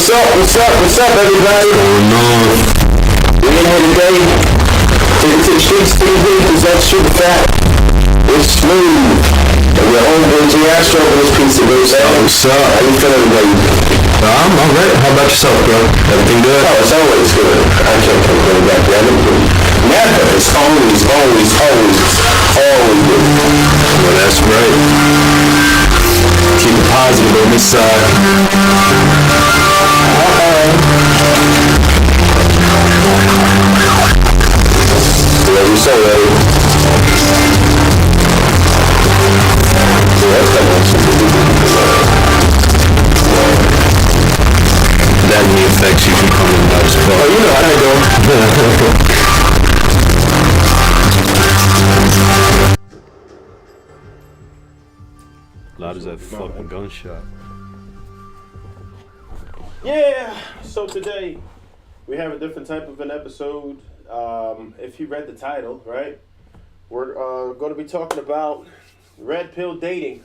What's up, everybody? Going on? We in here today. Take it to the streets, to the beat, that super fat. It's Smoove. And we're homeboy J. Astro for this piece of it. What's up? How you feeling, baby? I'm alright. How about yourself, bro? Everything good? Oh, it's always good. I can't complain about that. Never. It's always good. Well, that's right. Keep it positive on this side. Yeah, we so ready. Yeah, That and the effects you can come in by as well. oh, you know how that go. Loud as that fucking gunshot. Yeah, so today we have a different type of an episode. If you read the title, right, we're going to be talking about red pill dating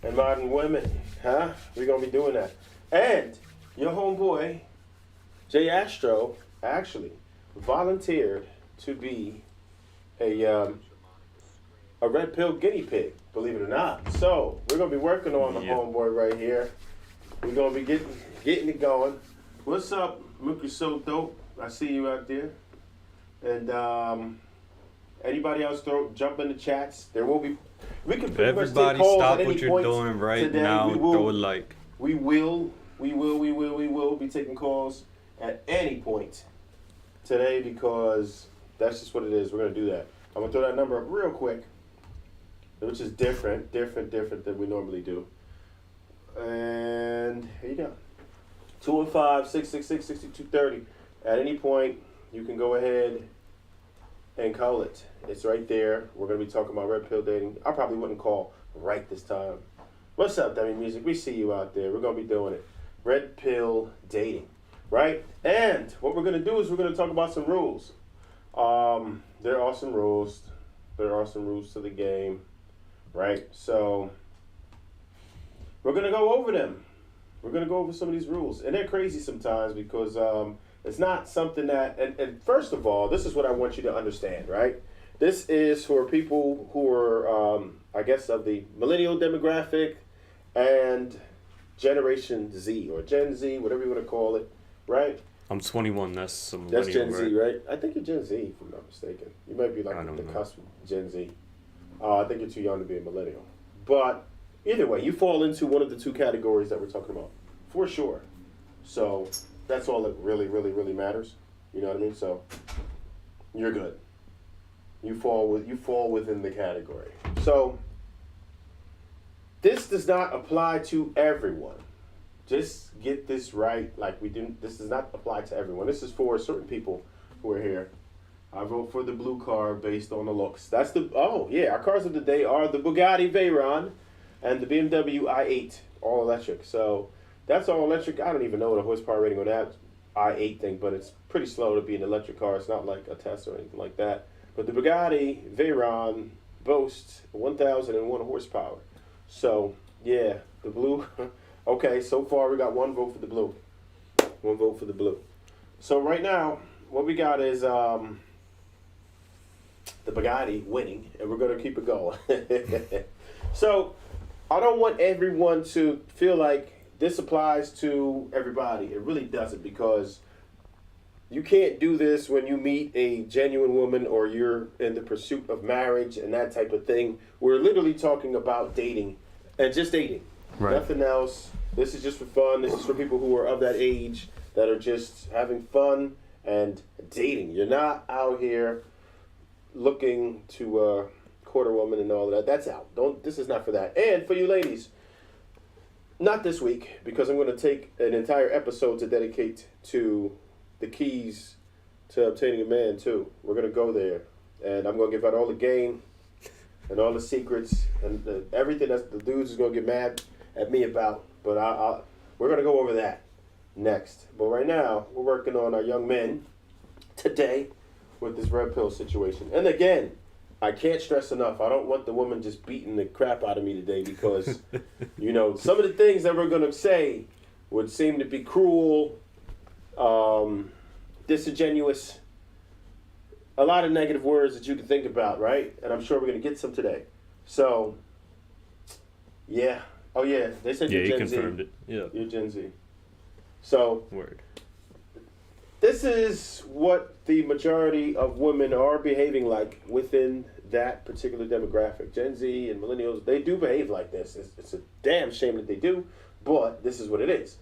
and modern women. Huh? We're going to be doing that. And your homeboy, Jay Astro, actually volunteered to be a red pill guinea pig, believe it or not. So we're going to be working on the homeboy right here. We're going to be getting it going. What's up, Mookie So Dope? I see you out there. And anybody else jump in the chats. There will be. We can pretty much take Everybody calls stop at what any you're point doing right today. now. We will, Throw a like. We will be taking calls at any point today because that's just what it is. We're going to do that. I'm going to throw that number up real quick, which is different than we normally do. And here you go. 215-666-6230. At any point, you can go ahead and call it. It's right there. We're going to be talking about red pill dating. I probably wouldn't call right this time. What's up, Demi Music? We see you out there. We're going to be doing it. Red pill dating, right? And what we're going to do is we're going to talk about some rules. There are some rules. There are some rules to the game, right? So we're going to go over them. We're going to go over some of these rules. And they're crazy sometimes because it's not something that, and first of all, this is what I want you to understand, right? This is for people who are, I guess, of the millennial demographic and Generation Z or Gen Z, whatever you want to call it, right? I'm 21. That's That's Gen Z, right? I think you're Gen Z, if I'm not mistaken. You might be like I don't the know. cusp of Gen Z. I think you're too young to be a millennial. But either way, you fall into one of the two categories that we're talking about, for sure. So that's all that really matters. You know what I mean? So you're good. You fall within the category. So this does not apply to everyone. Just get this right. Like we didn't. This does not apply to everyone. This is for certain people who are here. I vote for the blue car based on the looks. That's the. Oh yeah, our cars of the day are the Bugatti Veyron and the BMW i8 all electric. So that's all electric. I don't even know the horsepower rating on that i8 thing, but it's pretty slow to be an electric car. It's not like a Tesla or anything like that. But the Bugatti Veyron boasts 1,001 horsepower. So yeah, the blue. Okay, so far we got one vote for the blue. One vote for the blue. So right now, what we got is the Bugatti winning, and we're going to keep it going. So I don't want everyone to feel like this applies to everybody. It really doesn't, because you can't do this when you meet a genuine woman or you're in the pursuit of marriage and that type of thing. We're literally talking about dating and just dating. Right. Nothing else. This is just for fun. This is for people who are of that age that are just having fun and dating. You're not out here looking to court a woman and all of that. That's out. This is not for that. And for you ladies, not this week, because I'm going to take an entire episode to dedicate to the keys to obtaining a man too. We're going to go there, and I'm going to give out all the game and all the secrets and everything that the dudes is going to get mad at me about. But we're going to go over that next. But right now, we're working on our young men today with this red pill situation. And again, I can't stress enough, I don't want the woman just beating the crap out of me today because, you know, some of the things that we're going to say would seem to be cruel, disingenuous. A lot of negative words that you can think about, right? And I'm sure we're going to get some today. So, yeah. Oh, yeah. They said you're Gen Z. Yeah, he confirmed it. Yeah. You're Gen Z. So, word. This is what the majority of women are behaving like within that particular demographic. Gen Z and millennials, they do behave like this. It's a damn shame that they do, but this is what it is.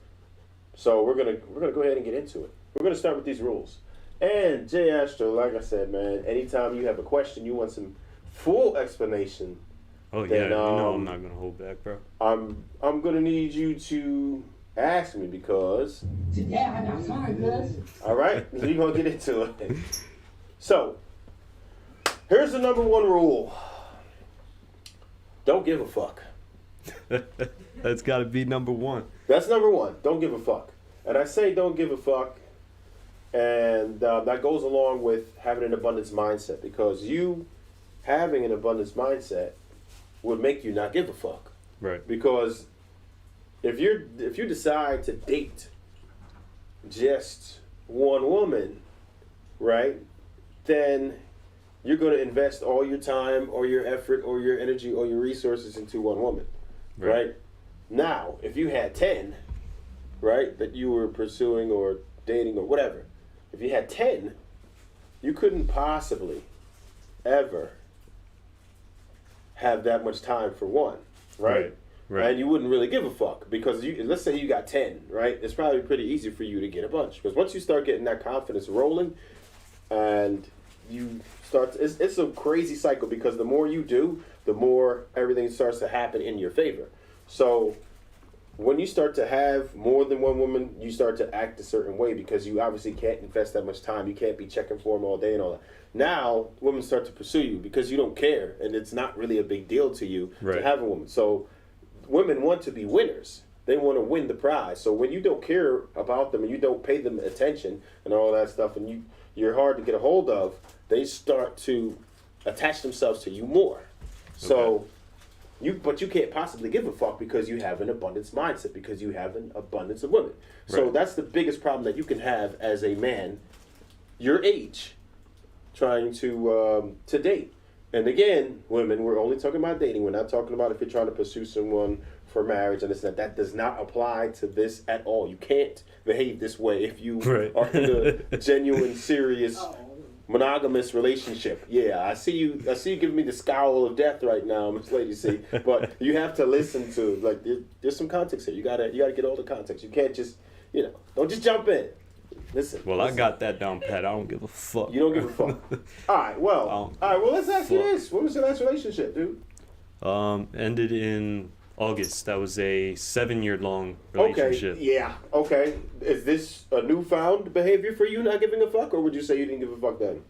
So we're gonna go ahead and get into it. We're gonna start with these rules. And Jay Astro, like I said, man, anytime you have a question, you want some full explanation. Oh then, yeah, I'm not gonna hold back, bro. I'm gonna need you to ask me because. Today I got fun, cuz. All right, so you're gonna get into it. So, here's the number one rule. Don't give a fuck. That's got to be number one. That's number one. Don't give a fuck. And I say don't give a fuck, and that goes along with having an abundance mindset, because you having an abundance mindset would make you not give a fuck. Right. Because if you decide to date just one woman, right, then you're going to invest all your time or your effort or your energy or your resources into one woman, right? Now, if you had 10, right, that you were pursuing or dating or whatever, if you had 10, you couldn't possibly ever have that much time for one, right? Right. And you wouldn't really give a fuck, because let's say you got 10, right? It's probably pretty easy for you to get a bunch, because once you start getting that confidence rolling and you start, it's a crazy cycle, because the more you do, the more everything starts to happen in your favor. So when you start to have more than one woman, you start to act a certain way, because you obviously can't invest that much time. You can't be checking for them all day and all that. Now, women start to pursue you because you don't care, and it's not really a big deal to you to have a woman. So women want to be winners. They want to win the prize. So when you don't care about them and you don't pay them attention and all that stuff, and you're hard to get a hold of, they start to attach themselves to you more. So but you can't possibly give a fuck, because you have an abundance mindset, because you have an abundance of women. So that's the biggest problem that you can have as a man your age trying to date. And again, women, we're only talking about dating. We're not talking about if you're trying to pursue someone for marriage and this and that. That does not apply to this at all. You can't behave this way if you are in a genuine, serious, monogamous relationship. Yeah, I see you giving me the scowl of death right now, Miss Lady C. But you have to listen to, like, there's some context here. You gotta get all the context. You can't just, don't just jump in. Listen. Well, I got that down pat. I don't give a fuck. You don't give a fuck. All right. Well, let's ask you this. What was your last relationship, dude? Ended in August. That was a 7-year-long relationship. Okay. Yeah. Okay. Is this a newfound behavior for you, not giving a fuck, or would you say you didn't give a fuck then?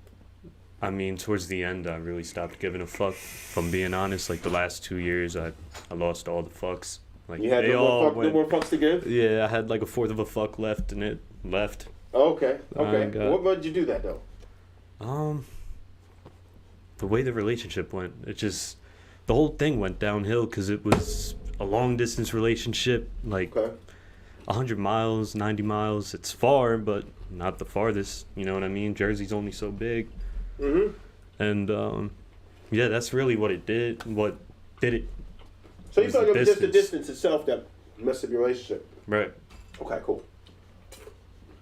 I mean, towards the end, I really stopped giving a fuck. If I'm being honest, like the last 2 years, I lost all the fucks. Like, you had no more fucks to give? Yeah, I had like a fourth of a fuck left, and it left. Okay. What made you do that though? The way the relationship went, the whole thing went downhill, because it was a long distance relationship, like 100 miles, 90 miles. It's far, but not the farthest. You know what I mean? Jersey's only so big. Mm-hmm. And that's really what it did. What did it? So you thought it was just the distance itself that messed up your relationship? Right. Okay, cool.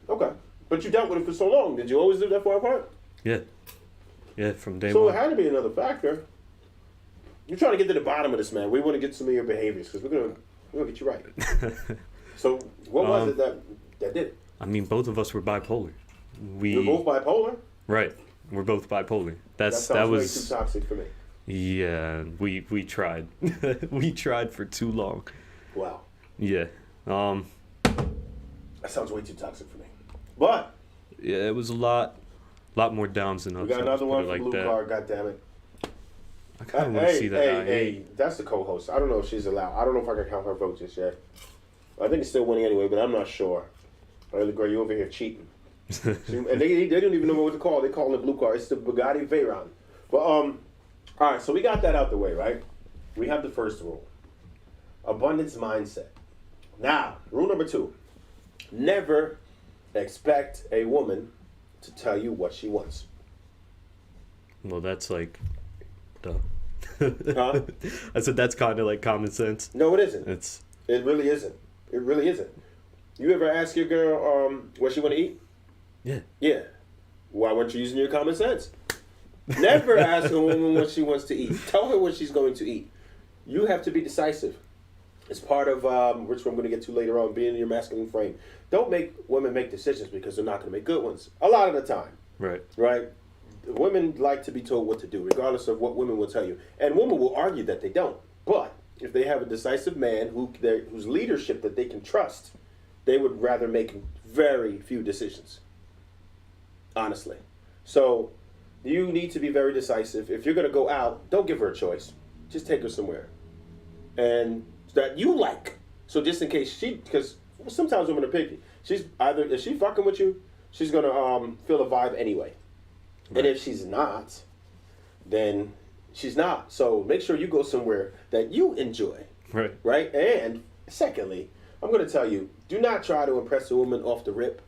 Okay. But you dealt with it for so long. Did you always live that far apart? Yeah. Yeah, from day one. So it had to be another factor. You're trying to get to the bottom of this, man. We want to get some of your behaviors, because we're gonna get you right. So what was it that did it? I mean, both of us were bipolar. You're both bipolar? Right. We're both bipolar. That was way too toxic for me. Yeah, we tried. We tried for too long. Wow. Yeah. That sounds way too toxic for me. But yeah, it was a lot more downs than ups. We got another one from Blue Card, goddammit. I kind of want to see that. Hey, that's the co-host. I don't know if she's allowed. I don't know if I can count her vote just yet. I think it's still winning anyway, but I'm not sure. Early girl, you over here cheating. And they don't even know what to call it. They call it Blue Card. It's the Bugatti Veyron. But all right, so we got that out the way, right? We have the first rule. Abundance mindset. Now, rule number 2. Never expect a woman to tell you what she wants. Well, that's like, duh. Huh? I said that's kind of like common sense. No, it isn't. It really isn't. It really isn't. You ever ask your girl what she want to eat? Yeah. Yeah. Why weren't you using your common sense? Never ask a woman what she wants to eat. Tell her what she's going to eat. You have to be decisive. It's part of which I'm going to get to later on, being in your masculine frame. Don't make women make decisions because they're not going to make good ones. A lot of the time. Right. Right? Women like to be told what to do, regardless of what women will tell you. And women will argue that they don't. But if they have a decisive man whose leadership that they can trust, they would rather make very few decisions. Honestly. So you need to be very decisive. If you're going to go out, don't give her a choice. Just take her somewhere. And that you like. So just in case because sometimes women are picky. If she's fucking with you, she's going to feel a vibe anyway. Right. And if she's not, then she's not. So make sure you go somewhere that you enjoy. Right. Right? And secondly, I'm going to tell you, do not try to impress a woman off the rip,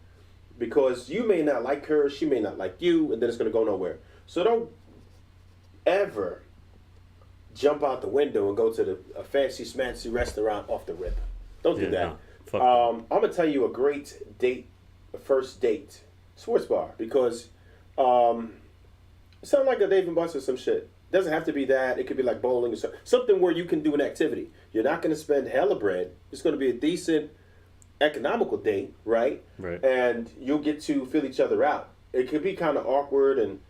because you may not like her, she may not like you, and then it's going to go nowhere. So don't ever jump out the window and go to a fancy smancy restaurant off the rip. Don't do that. No, I'm going to tell you a great first date, sports bar, because it sounds like a Dave and Buster's some shit. It doesn't have to be that. It could be like bowling or something where you can do an activity. You're not going to spend hella bread. It's going to be a decent, economical date, right? Right. And you'll get to feel each other out. It could be kind of awkward, and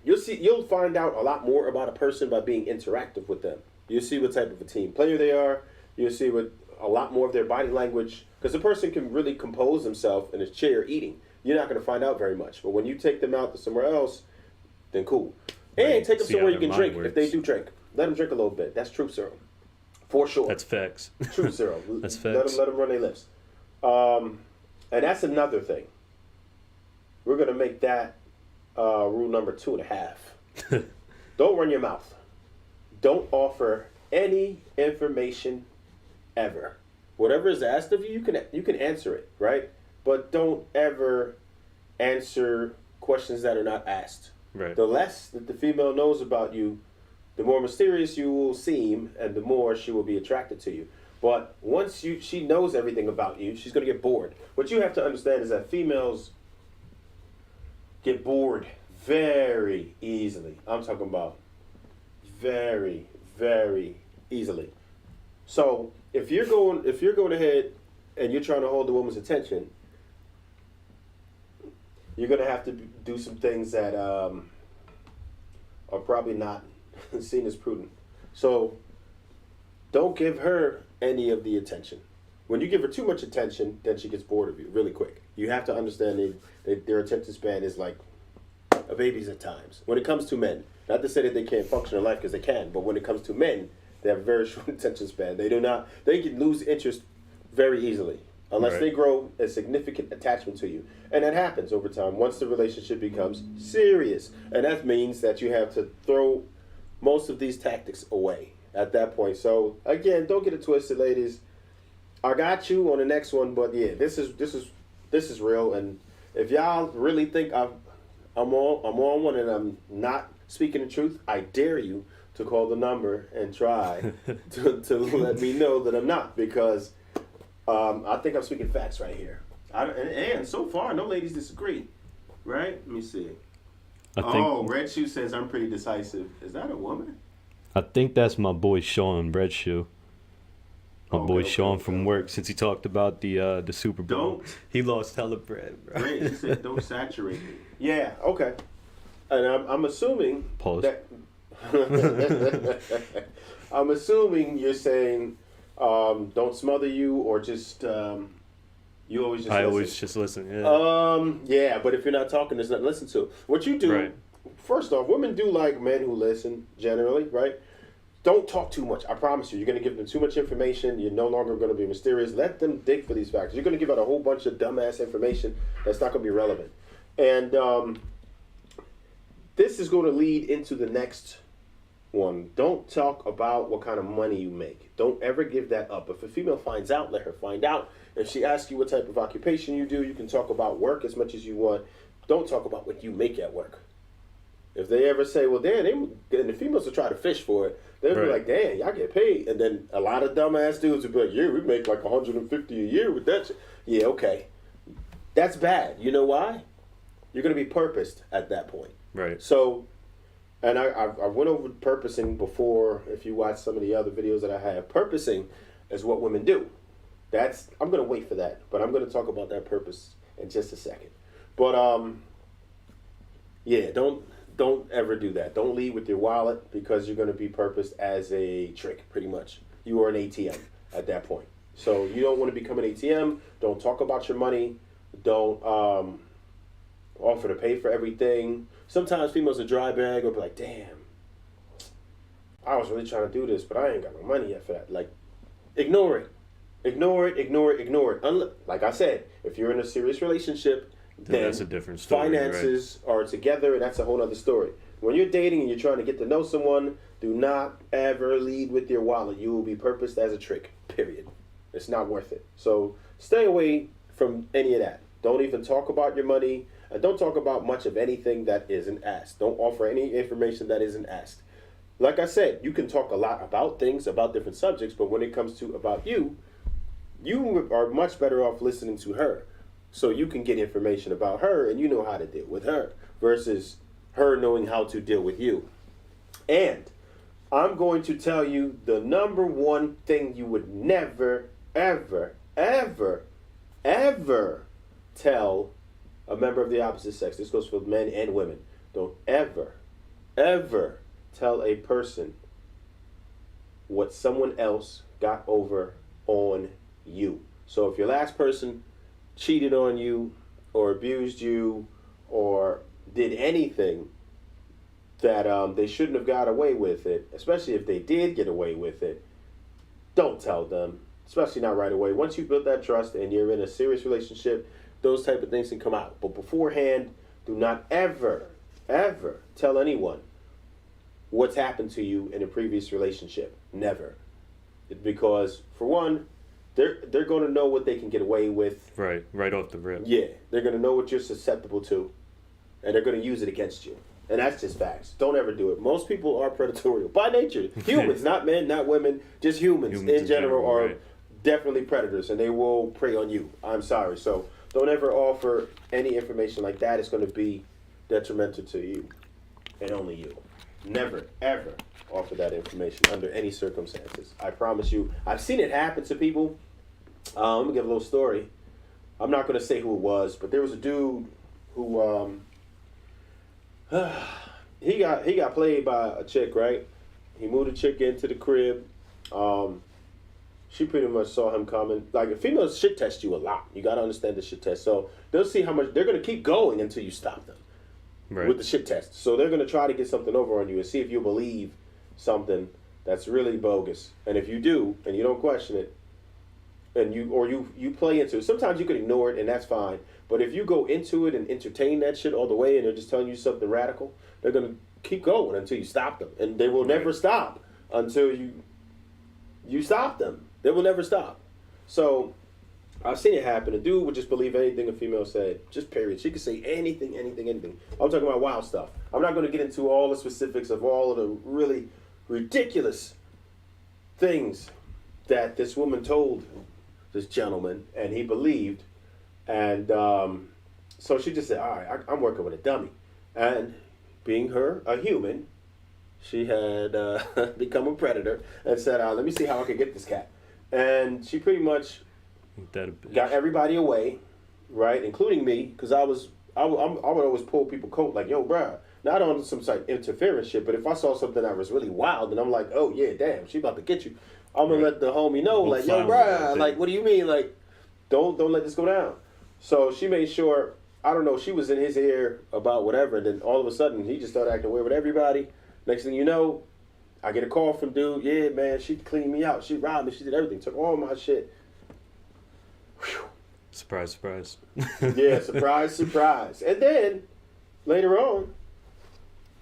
you'll find out a lot more about a person by being interactive with them. You'll see what type of a team player they are. You'll see what a lot more of their body language, because the person can really compose himself in his chair eating. You're not going to find out very much. But when you take them out to somewhere else, then cool. Right. And take them somewhere you can drink. Works. If they do drink, let them drink a little bit. That's truth serum. For sure. That's facts. Truth serum. That's facts. Let them run their lips. And that's another thing. We're going to make that rule number 2.5. Don't run your mouth. Don't offer any information ever. Whatever is asked of you, you can answer it, right? But don't ever answer questions that are not asked. Right. The less that the female knows about you, the more mysterious you will seem, and the more she will be attracted to you. But once she knows everything about you, she's going to get bored. What you have to understand is that females get bored very easily. I'm talking about very, very easily. So if you're going ahead and you're trying to hold the woman's attention, you're going to have to do some things that are probably not seen as prudent. So don't give her any of the attention. When you give her too much attention, then she gets bored of you really quick. You have to understand that their attention span is like a baby's at times. When it comes to men, not to say that they can't function in life, because they can, but when it comes to men, they have a very short attention span. They can lose interest very easily unless they grow a significant attachment to you. And that happens over time once the relationship becomes serious. And that means that you have to throw most of these tactics away at that point. So again, don't get it twisted, ladies. I got you on the next one, but yeah, this is real. And if y'all really think I'm on one and I'm not speaking the truth, I dare you to call the number and try to let me know that I'm not, because I think I'm speaking facts right here. And so far, no ladies disagree, right? Let me see. Red Shoe says I'm pretty decisive. Is that a woman? I think that's my boy Sean, Red Shoe. My boy Sean from work, since he talked about the Super Bowl. He lost hella bread, bro. Right, he said don't saturate me. Yeah, okay. And I'm assuming that I'm assuming you're saying don't smother you, or just you always just listen. Always just listen, yeah. Yeah, but if you're not talking, there's nothing to listen to. What you do, first off, women do like men who listen, generally, right? Don't talk too much. I promise you. You're going to give them too much information. You're no longer going to be mysterious. Let them dig for these facts. You're going to give out a whole bunch of dumbass information that's not going to be relevant. And this is going to lead into the next one, don't talk about what kind of money you make. Don't ever give that up. If a female finds out, let her find out. If she asks you what type of occupation you do, you can talk about work as much as you want. Don't talk about what you make at work. If they ever say, well, Dan, and the females will try to fish for it. They'll be like, damn, y'all get paid. And then a lot of dumbass dudes will be like, yeah, we make like $150 a year with that shit. Yeah, okay. That's bad. You know why? You're going to be purposed at that point. Right. So, and I went over purposing before. If you watch some of the other videos that I have, purposing is what women do. I'm going to wait for that, but I'm going to talk about that purpose in just a second. But yeah, don't ever do that. Don't lead with your wallet, because you're going to be purposed as a trick, pretty much. You are an ATM at that point. So you don't want to become an ATM. Don't talk about your money. Don't offer to pay for everything. Sometimes females are dry bag or be like, damn, I was really trying to do this, but I ain't got no money yet for that. Like, ignore it. Ignore it, ignore it, ignore it. Like I said, if you're in a serious relationship, then that's a different story. Finances are together, and that's a whole other story. When you're dating and you're trying to get to know someone, do not ever lead with your wallet. You will be purposed as a trick, period. It's not worth it. So stay away from any of that. Don't even talk about your money, and don't talk about much of anything that isn't asked. Don't offer any information that isn't asked. Like I said, you can talk a lot about things, about different subjects, but when it comes to about you are much better off listening to her. So you can get information about her, and you know how to deal with her, versus her knowing how to deal with you. And I'm going to tell you the number one thing you would never, ever, ever, ever tell a member of the opposite sex. This goes for men and women. Don't ever, ever tell a person what someone else got over on you. So if your last person cheated on you or abused you or did anything that they shouldn't have got away with it, especially if they did get away with it, don't tell them, especially not right away. Once you build that trust and you're in a serious relationship, those type of things can come out. But beforehand, do not ever, ever tell anyone what's happened to you in a previous relationship. Never. Because, for one, they're going to know what they can get away with. Right off the rip. Yeah, they're going to know what you're susceptible to, and they're going to use it against you. And that's just facts. Don't ever do it. Most people are predatorial by nature. Humans, not men, not women, just humans in general are definitely predators, and they will prey on you. I'm sorry. So don't ever offer any information like that. It's going to be detrimental to you and only you. Never, ever offer that information under any circumstances. I promise you. I've seen it happen to people. Let me give a little story. I'm not going to say who it was, but there was a dude who he got played by a chick, right? He moved a chick into the crib. She pretty much saw him coming. Like, females shit test you a lot. You got to understand the shit test. So they'll see how much they're going to keep going until you stop them. Right. With the shit test. So they're going to try to get something over on you and see if you believe something that's really bogus. And if you do, and you don't question it, and you play into it, sometimes you can ignore it and that's fine. But if you go into it and entertain that shit all the way and they're just telling you something radical, they're going to keep going until you stop them. And they will never stop until you stop them. They will never stop. So I've seen it happen. A dude would just believe anything a female said. Just period. She could say anything. I'm talking about wild stuff. I'm not going to get into all the specifics of all of the really ridiculous things that this woman told this gentleman, and he believed. And so she just said, all right, I'm working with a dummy. And being her, a human, she had become a predator and said, let me see how I can get this cat. And she pretty much got everybody away, right, including me, because I would always pull people's coat like, yo, bruh, not on some sort of interference shit, but if I saw something that was really wild, and I'm like, oh, yeah, damn, she about to get you, I'm going to let the homie know, like, yo, bruh, like, what do you mean? Like, don't let this go down. So she made sure, I don't know, she was in his ear about whatever, and then all of a sudden, he just started acting weird with everybody. Next thing you know, I get a call from dude, yeah, man, she cleaned me out, she robbed me, she did everything, took all my shit. Whew. Surprise, surprise. Yeah, surprise, surprise. And then, later on,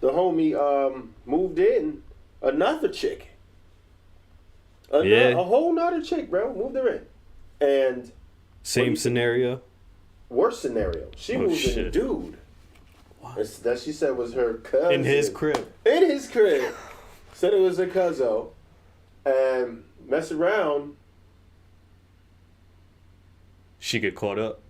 the homie moved in another chick. Yeah. A whole nother chick, bro. Moved her in. And Same scenario. worst scenario. She moved in a dude. That she said was her cousin. In his crib. In his crib. Said it was a cousin. And mess around. She get caught up.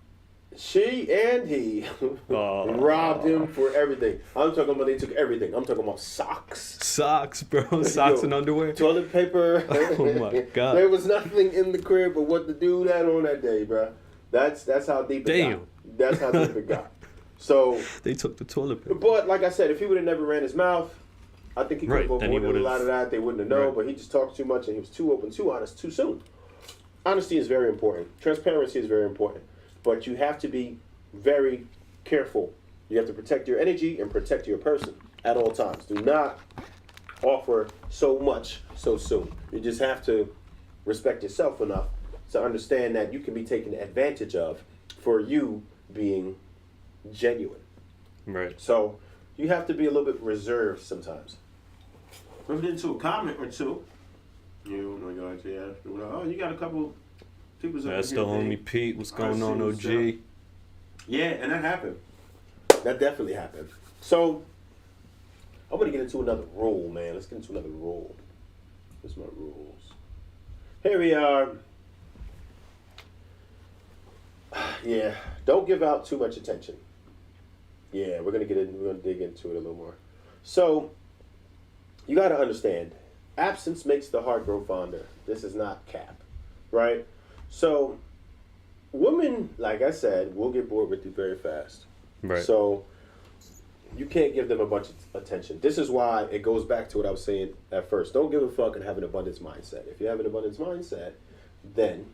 She and he robbed him for everything. I'm talking about they took everything. I'm talking about socks. Socks, bro. Socks and underwear. Toilet paper. Oh my God. There was nothing in the crib but what the dude had on that day, bro. That's how deep it got. That's how deep it got. So they took the toilet paper. But like I said, if he would have never ran his mouth, I think he could have avoided a lot of that. They wouldn't have known, Right. but he just talked too much and he was too open, too honest, too soon. Honesty is very important. Transparency is very important. But you have to be very careful. You have to protect your energy and protect your person at all times. Do not offer so much so soon. You just have to respect yourself enough to understand that you can be taken advantage of for you being genuine. Right. So you have to be a little bit reserved sometimes. Let's get into a comment or two. You know, you're like, yeah. Oh, you got a couple people. That's the homie Pete. What's going on, OG? Yeah, and that happened. That definitely happened. So I'm gonna get into another rule, man. Let's get into another rule. What's my rules? Here we are. Yeah, don't give out too much attention. Yeah, we're gonna dig into it a little more. So you gotta understand, absence makes the heart grow fonder. This is not cap, right? So women, like I said, will get bored with you very fast. Right. So you can't give them a bunch of attention. This is why it goes back to what I was saying at first. Don't give a fuck and have an abundance mindset. If you have an abundance mindset, then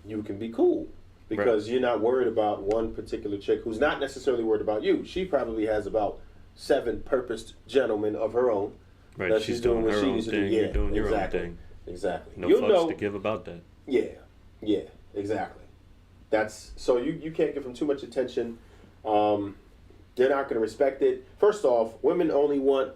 you can be cool. Because you're not worried about one particular chick who's not necessarily worried about you. She probably has about 7 purposed gentlemen of her own. Right. That She's doing what her she own needs to thing. do. Yeah, You're doing your exactly. own thing. Exactly. No You'll fucks know, to give about that. Yeah, exactly. That's so you can't give them too much attention. They're not going to respect it. First off, women only want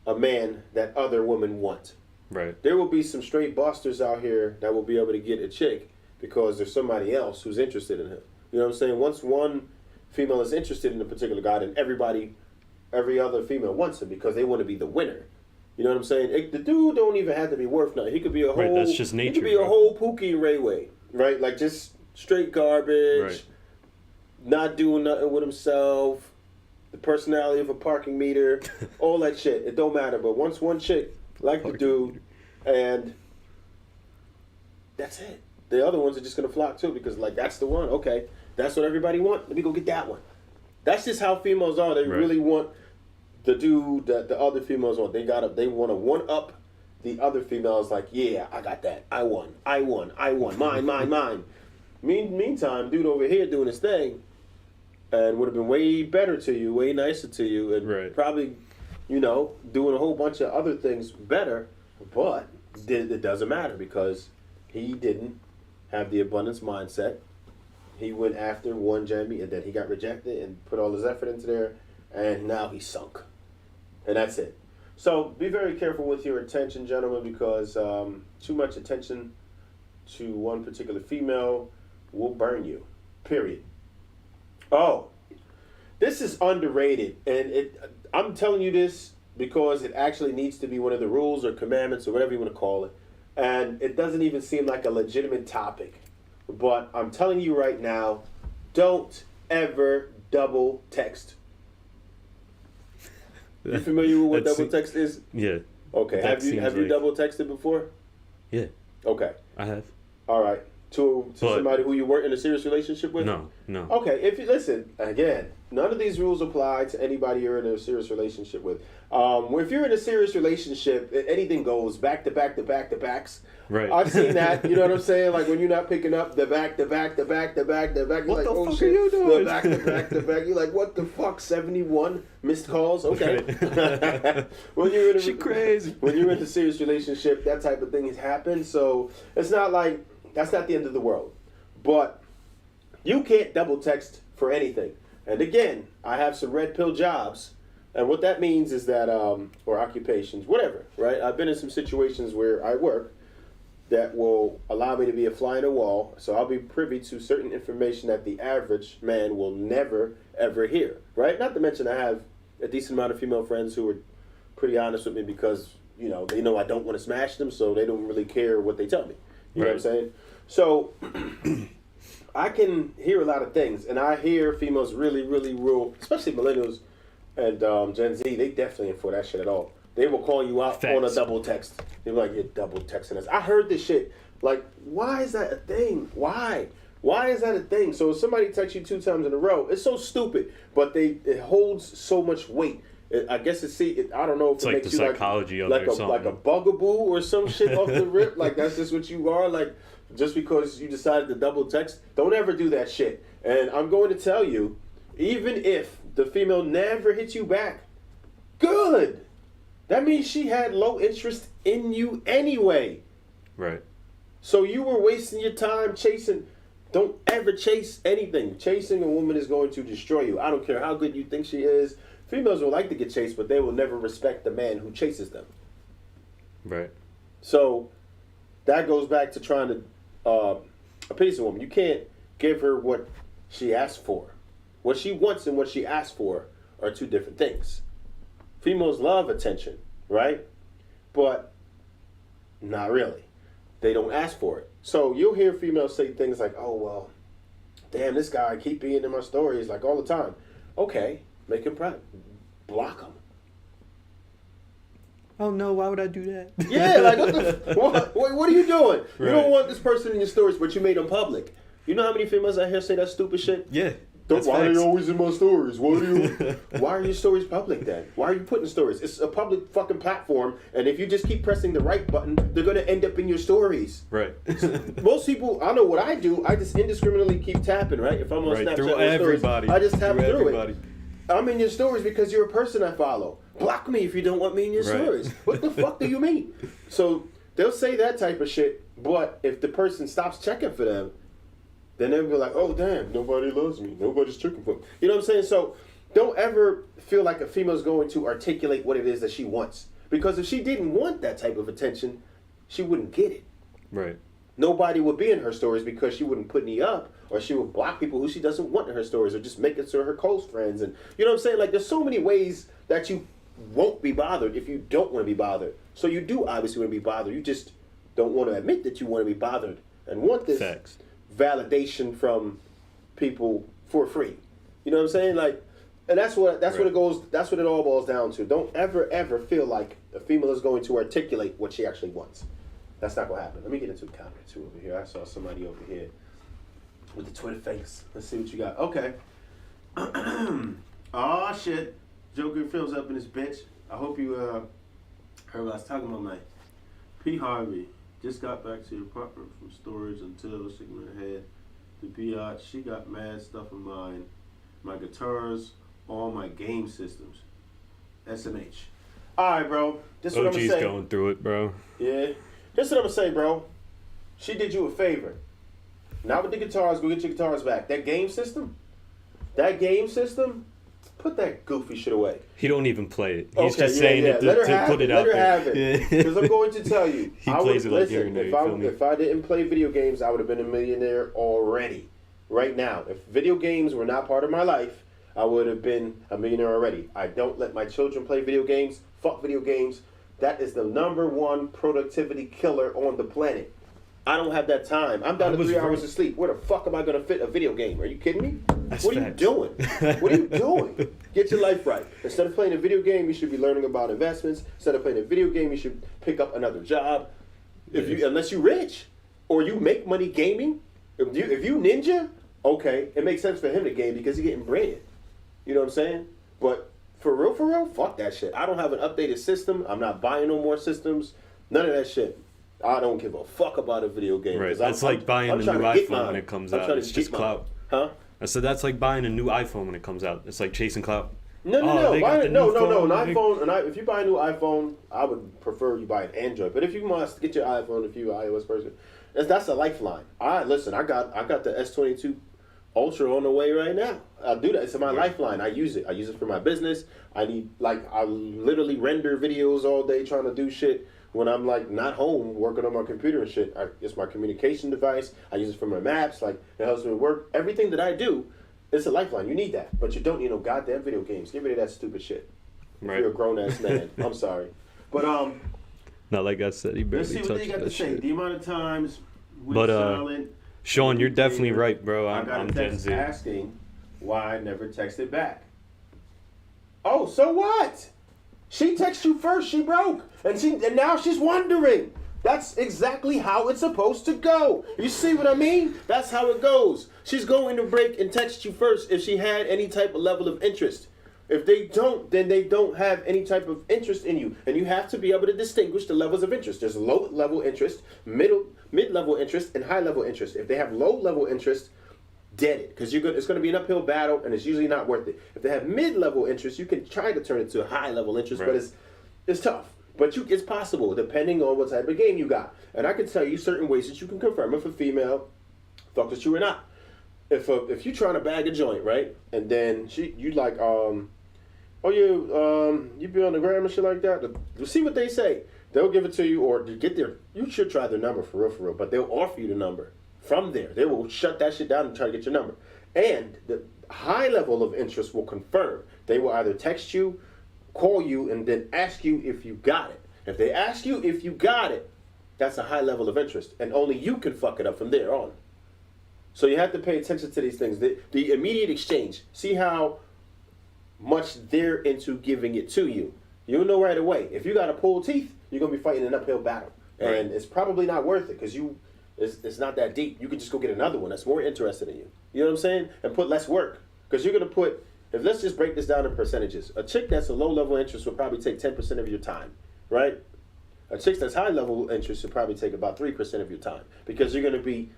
a man that other women want. Right. There will be some straight busters out here that will be able to get a chick because there's somebody else who's interested in him. You know what I'm saying? Once one female is interested in a particular guy, then every other female wants him because they want to be the winner. You know what I'm saying? The dude don't even have to be worth nothing. He could be a whole. Right, that's just nature. He could be a whole Pookie Rayway, right? Like just straight garbage, Right. not doing nothing with himself, the personality of a parking meter, all that shit. It don't matter. But once one chick like the dude, and that's it. The other ones are just gonna flock too because like that's the one. Okay, that's what everybody want. Let me go get that one. That's just how females are. They really want the dude that the other females want. They want to one up the other females. Like, yeah, I got that. I won. Mine. Meantime, dude over here doing his thing, and would have been way better to you, way nicer to you, and probably, doing a whole bunch of other things better. But it doesn't matter because he didn't have the abundance mindset. He went after one Jamie, and then he got rejected and put all his effort into there, and now he's sunk. And that's it. So be very careful with your attention, gentlemen, because too much attention to one particular female will burn you. Period. Oh, this is underrated, and I'm telling you this because it actually needs to be one of the rules or commandments or whatever you want to call it, and it doesn't even seem like a legitimate topic. But I'm telling you right now, don't ever double text. You familiar with what double text is? Yeah. Okay. Have you double texted before? Yeah. Okay. I have. All right. To somebody who you weren't in a serious relationship with? No. Okay. If you listen again, none of these rules apply to anybody you're in a serious relationship with. If you're in a serious relationship, anything goes back to backs. Right. I've seen that. You know what I'm saying? Like when you're not picking up the back. You're What like, the fuck shit. are you doing? The back. You're like, what the fuck? 71 missed calls. Okay. Right. She crazy. When you're in a serious relationship, that type of thing has happened. So it's not like that's not the end of the world. But you can't double text for anything. And again, I have some red pill jobs And what that means is that, or occupations, whatever, right? I've been in some situations where I work that will allow me to be a fly in the wall. So I'll be privy to certain information that the average man will never, ever hear, right? Not to mention I have a decent amount of female friends who are pretty honest with me because, you know, they know I don't want to smash them, so they don't really care what they tell me. You know what I'm saying? So I can hear a lot of things, and I hear females really, really real, especially millennials and Gen Z, they definitely ain't for that shit at all. They will call you out on a double text. They're like, you're double texting us. I heard this shit. Like, why is that a thing? Why? Why is that a thing? So if somebody texts you 2 times in a row, it's so stupid, but it holds so much weight. I guess I don't know if it's it like makes the you psychology of like it or something. like a bugaboo or some shit off the rip. Like that's just what you are. Like just because you decided to double text, don't ever do that shit. And I'm going to tell you, even if the female never hits you back, good. That means she had low interest in you anyway. Right. So you were wasting your time chasing. Don't ever chase anything. Chasing a woman is going to destroy you. I don't care how good you think she is. Females will like to get chased, but they will never respect the man who chases them. Right. So that goes back to trying to appease a woman. You can't give her what she asked for. What she wants and what she asked for are 2 different things. Females love attention, right? But not really. They don't ask for it. So you'll hear females say things like, oh, well, damn, this guy keep being in my stories like all the time. Okay, make him private. Block him. Oh, no, why would I do that? Yeah, like, what are you doing? Right. You don't want this person in your stories, but you made them public. You know how many females out here say that stupid shit? Yeah. Why are you always in my stories? Why are your stories public then? Why are you putting stories? It's a public fucking platform, and if you just keep pressing the right button, they're gonna end up in your stories. Right. Most people, I know what I do. I just indiscriminately keep tapping. Right? If I'm on Right, Snapchat through or stories, everybody. I just tap through everybody. it. I'm in your stories because you're a person I follow. Block me if you don't want me in your Right. stories. What the fuck do you mean? So they'll say that type of shit, but if the person stops checking for them, then they'll be like, oh, damn, nobody loves me. Nobody's checking for me. You know what I'm saying? So don't ever feel like a female's going to articulate what it is that she wants. Because if she didn't want that type of attention, she wouldn't get it. Right. Nobody would be in her stories because she wouldn't put any up, or she would block people who she doesn't want in her stories, or just make it to her close friends. And you know what I'm saying? Like, there's so many ways that you won't be bothered if you don't want to be bothered. So you do obviously want to be bothered. You just don't want to admit that you want to be bothered and want this Facts. validation from people for free. You know what I'm saying? Like, and that's what it goes. That's what it all boils down to. Don't ever feel like a female is going to articulate what she actually wants. That's not gonna happen. Let me get into a comment too over here. I saw somebody over here with the Twitter face. Let's see what you got. Okay. Oh shit. Joker Phil's up in this bitch. I hope you heard what I was talking about, man. P. Harvey just got back to the apartment from storage until shaking her head. The biatch, she got mad stuff of mine. My guitars, all my game systems. SMH. Alright, bro. This is what I'm gonna OG's say. going through it, bro. Yeah. This is what I'm gonna say, bro. She did you a favor. Not with the guitars, go get your guitars back. That game system, put that goofy shit away. He don't even play it. He's just saying it to put it out there. Let her have it. Because I'm going to tell you. He plays it like here and there, if I didn't play video games, I would have been a millionaire already. Right now. If video games were not part of my life, I would have been a millionaire already. I don't let my children play video games. Fuck video games. That is the #1 productivity killer on the planet. I don't have that time. I'm down to 3 hours of sleep. Where the fuck am I going to fit a video game? Are you kidding me? That's what are facts. you doing? What are you doing? Get your life right. Instead of playing a video game, you should be learning about investments. Instead of playing a video game, you should pick up another job. Unless you're rich or you make money gaming. If you ninja, okay, it makes sense for him to game because he's getting bread. You know what I'm saying? But for real, fuck that shit. I don't have an updated system. I'm not buying no more systems. None of that shit. I don't give a fuck about a video game. Right. That's like buying a new iPhone when it comes out. It's just clout. Huh? I said that's like buying a new iPhone when it comes out. It's like chasing clout. No. An iPhone. If you buy a new iPhone, I would prefer you buy an Android. But if you must get your iPhone, if you're an iOS person, that's a lifeline. I got the S22 Ultra on the way right now. I'll do that. It's my lifeline. I use it. I use it for my business. I literally render videos all day trying to do shit when I'm like not home working on my computer and shit. It's my communication device. I use it for my maps. Like it helps me work. Everything that I do, it's a lifeline. You need that, but you don't need no goddamn video games. Get rid of that stupid shit. Right. If you're a grown ass man. I'm sorry, but Not like I said, he barely let's see what touched they got to that say. shit. The amount of times we But, silent. Sean, you're definitely right, bro. I got I'm a Gen text Z. asking why I never texted back. Oh, so what? She texted you first. She broke, and now she's wondering. That's exactly how it's supposed to go. You see what I mean? That's how it goes. She's going to break and text you first if she had any type of level of interest. If they don't, then they don't have any type of interest in you. And you have to be able to distinguish the levels of interest. There's low level interest, mid-level interest, and high level interest. If they have low level interest, dead it. Because it's going to be an uphill battle, and it's usually not worth it. If they have mid-level interest, you can try to turn it to a high level interest, right. but it's tough. But it's possible, depending on what type of game you got. And I can tell you certain ways that you can confirm if a female fucked with you or not. If you're trying to bag a joint, right, and then you like, you be on the gram and shit like that, to see what they say. They'll give it to you, or to get you should try their number for real, but they'll offer you the number. From there, they will shut that shit down and try to get your number. And the high level of interest will confirm. They will either text you, call you, and then ask you if you got it. If they ask you if you got it, that's a high level of interest, and only you can fuck it up from there on. So you have to pay attention to these things. The immediate exchange. See how much they're into giving it to you. You'll know right away. If you got to pull teeth, you're going to be fighting an uphill battle. Right. And it's probably not worth it because it's not that deep. You could just go get another one that's more interested in you. You know what I'm saying? And put less work. Because you're going to put, let's just break this down in percentages. A chick that's a low level interest will probably take 10% of your time, right? A chick that's high level interest will probably take about 3% of your time because you're going to be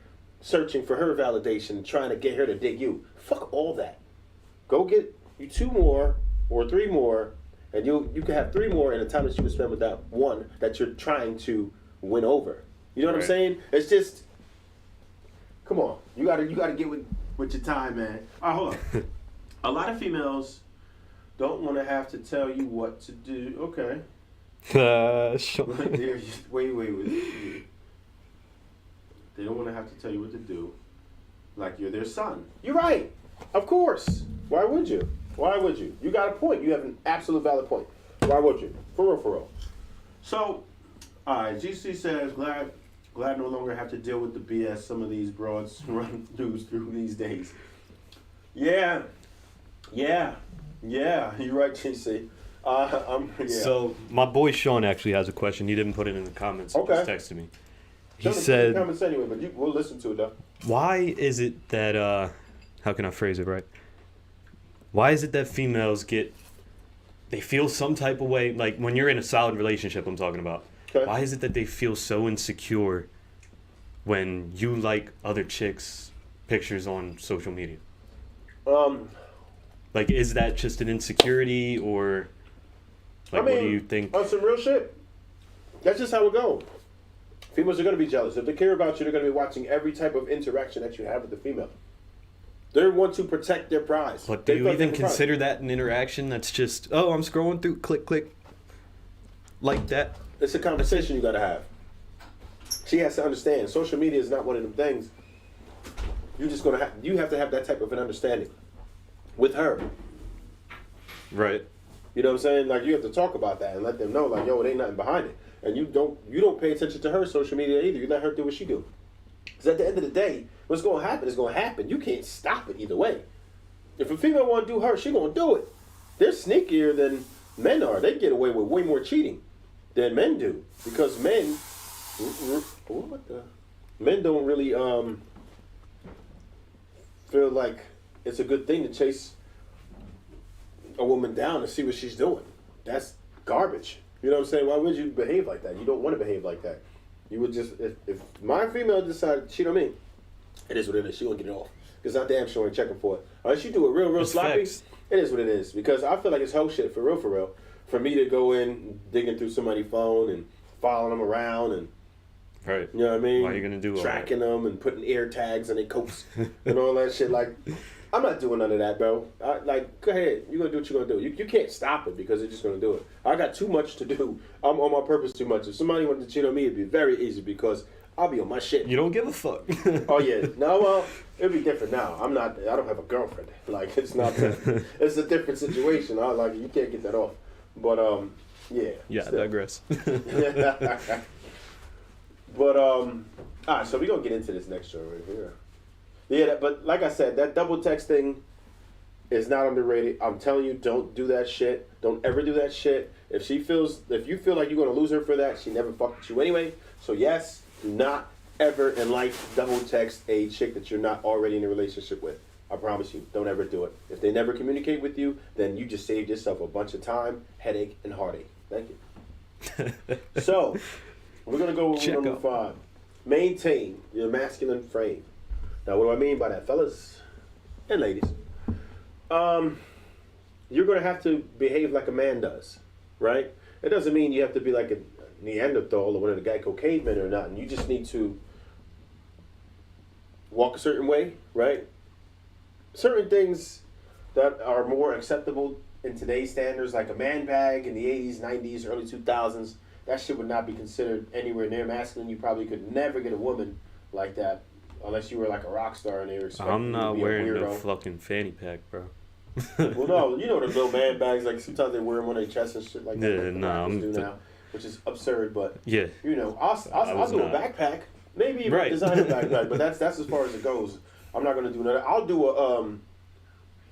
searching for her validation, trying to get her to dig you. Fuck all that. Go get you 2 more or 3 more, and you can have 3 more in the time that you would spend with that one that you're trying to win over. You know what I'm saying? It's just, come on. You gotta get with your time, man. All right, hold on. A lot of females don't want to have to tell you what to do. Okay. Sean. Wait. They don't want to have to tell you what to do, like you're their son. You're right. Of course. Why would you? Why would you? You got a point. You have an absolute valid point. Why would you? For real. So, all right. GC says, glad no longer have to deal with the BS some of these broads run through these days. Yeah. You're right, GC. Yeah. So my boy Sean actually has a question. He didn't put it in the comments. Okay. He just texted me. He Tell me said, in the comments anyway, but we'll listen to it though. why is it that, how can I phrase it right? Why is it that females they feel some type of way, like when you're in a solid relationship I'm talking about. Okay. Why is it that they feel so insecure when you like other chicks' pictures on social media? Like, is that just an insecurity, or like, what do you think? On some real shit, that's just how it goes. Females are going to be jealous. If they care about you, they're going to be watching every type of interaction that you have with the female. They want to protect their prize. But do you even consider that an interaction that's just, oh, I'm scrolling through, click, like that? It's a conversation you got to have. She has to understand. Social media is not one of them things. You have to have that type of an understanding with her. Right. You know what I'm saying? Like, you have to talk about that and let them know, like, yo, it ain't nothing behind it. And you don't pay attention to her social media either. You let her do what she do. Because at the end of the day, what's going to happen is going to happen. You can't stop it either way. If a female want to do her, she going to do it. They're sneakier than men are. They get away with way more cheating than men do. Because men don't really feel like it's a good thing to chase a woman down and see what she's doing. That's garbage. You know what I'm saying? Why would you behave like that? You don't want to behave like that. You would just, if my female decided to cheat on me, it is what it is. She won't get it off. Because I'm damn sure ain't checking for it. Unless you do it real It's sloppy, facts. it is what it is. Because I feel like it's whole shit, for real. For me to go in, digging through somebody's phone and following them around and Right. You know what I mean? Why are you gonna do all tracking them and putting air tags on their coats and all that shit? Like, I'm not doing none of that, bro. Go ahead. You're gonna do what you're gonna do. You can't stop it because they're just gonna do it. I got too much to do. I'm on my purpose too much. If somebody wanted to cheat on me, it'd be very easy because I'll be on my shit. You don't give a fuck. Oh yeah. No, well, it'd be different now. I don't have a girlfriend. Like, it's not that. It's a different situation. You can't get that off. But yeah. Yeah, still. I digress. But all right, so we're gonna get into this next show right here. Yeah, but like I said, that double text thing is not underrated. I'm telling you, don't do that shit. Don't ever do that shit. If you feel like you're gonna lose her for that, she never fucked with you anyway. So yes, do not ever in life double text a chick that you're not already in a relationship with. I promise you, don't ever do it. If they never communicate with you, then you just saved yourself a bunch of time, headache, and heartache. Thank you. So, we're going to go with number 5. Maintain your masculine frame. Now, what do I mean by that, fellas and ladies? You're going to have to behave like a man does, right? It doesn't mean you have to be like a Neanderthal or one of the Geico cavemen or nothing. You just need to walk a certain way, right? Certain things that are more acceptable in today's standards, like a man bag in the 80s, 90s, early 2000s, that shit would not be considered anywhere near masculine. You probably could never get a woman like that unless you were like a rock star and they were expecting I'm not you to be wearing a no weirdo. fucking fanny pack, bro. Well, no, you know the little man bags, like sometimes they wear them on their chest and shit like that. Yeah, like the nah, rappers I'm do now, which is absurd, but Yeah. you know, I'll do a backpack, maybe even a designer backpack, but that's as far as it goes. I'm not gonna do that. I'll do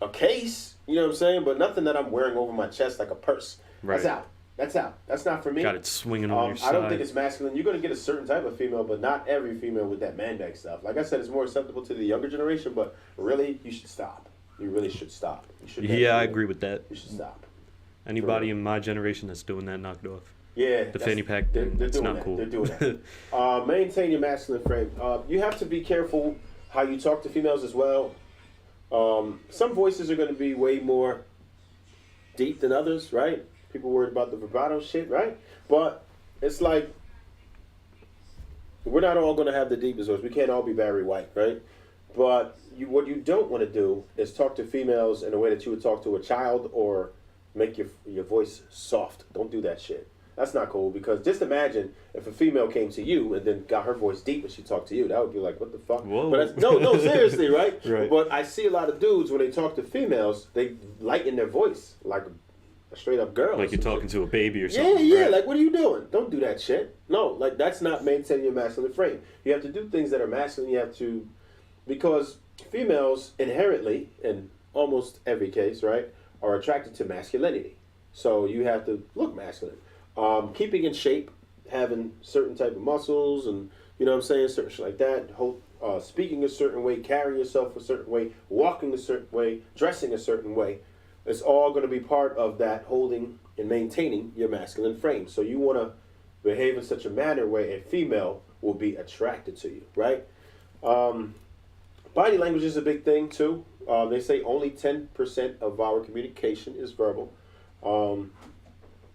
a case, you know what I'm saying, but nothing that I'm wearing over my chest like a purse. Right. That's out. That's out. That's not for me. Got it swinging on your side. I don't think it's masculine. You're going to get a certain type of female, but not every female with that man bag stuff. Like I said, it's more acceptable to the younger generation, but really, you should stop. You really should stop. You should Yeah, I agree with that. You should stop. Anybody in my generation that's doing that, knocked off. Yeah. The fanny pack thing, it's doing not that. cool. They're doing that. Maintain your masculine frame. You have to be careful how you talk to females as well. Some voices are going to be way more deep than others, right? People worried about the vibrato shit, right? But it's like, we're not all going to have the deepest voice. We can't all be Barry White, right? But what you don't want to do is talk to females in a way that you would talk to a child or make your voice soft. Don't do that shit. That's not cool, because just imagine if a female came to you and then got her voice deep when she talked to you. That would be like, what the fuck? Whoa. But no, seriously, right? Right. But I see a lot of dudes, when they talk to females, they lighten their voice like a straight up girl. Like you're talking to a baby or something. Yeah, right? like, what are you doing? Don't do that shit. No, like, that's not maintaining your masculine frame. You have to do things that are masculine. You have to, because females inherently, in almost every case, right, are attracted to masculinity. So you have to look masculine. Keeping in shape, having certain type of muscles, and you know what I'm saying, certain shit like that. Speaking a certain way, carrying yourself a certain way, walking a certain way, dressing a certain way. It's all going to be part of that holding and maintaining your masculine frame. So you want to behave in such a manner where a female will be attracted to you, right? Body language is a big thing too. They say only 10% of our communication is verbal.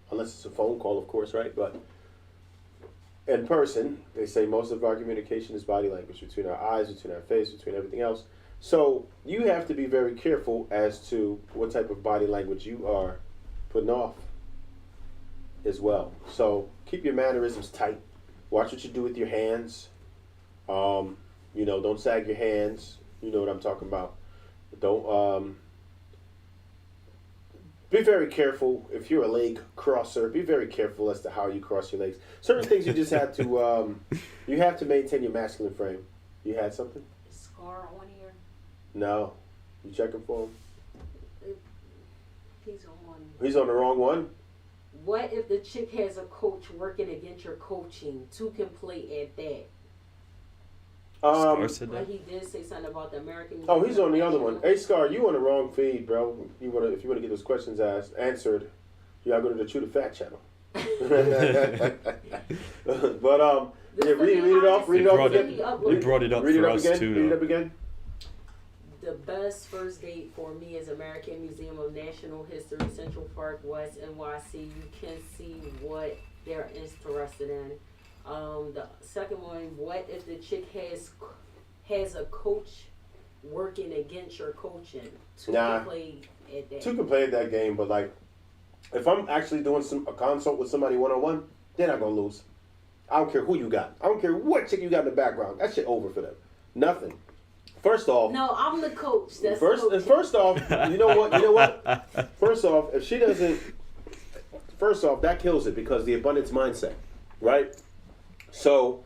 Unless it's a phone call, of course, right? But in person, they say most of our communication is body language, between our eyes, between our face, between everything else. So you have to be very careful as to what type of body language you are putting off as well. So keep your mannerisms tight. Watch what you do with your hands. You know, don't sag your hands. You know what I'm talking about. Don't be very careful. If you're a leg crosser, be very careful as to how you cross your legs. Certain things you just have to you have to maintain your masculine frame. You had something? Scar on here. No. You checking for him? He's on. He's on the wrong one? What if the chick has a coach working against your coaching? Two can play at that. Scar said But that. he did say something about the American. Oh, he's on the other one. Hey, Scar, you on the wrong feed, bro. If you want to get those questions answered, you gotta go to the True to Fat channel. But yeah, read it off. Read it off again. He brought it up Read it for up us again. too. Read it though. up again. The best first date for me is American Museum of National History, Central Park, West NYC. You can see what they're interested in. The second one, what if the chick has a coach working against your coaching? Two can play at that. Two can play at that game, but like, if I'm actually doing a consult with somebody one-on-one, they're not gonna lose. I don't care who you got. I don't care what chick you got in the background. That shit over for them. Nothing. First off, no, I'm the coach. That's first off, you know what? First off, if she doesn't, that kills it because the abundance mindset, right? So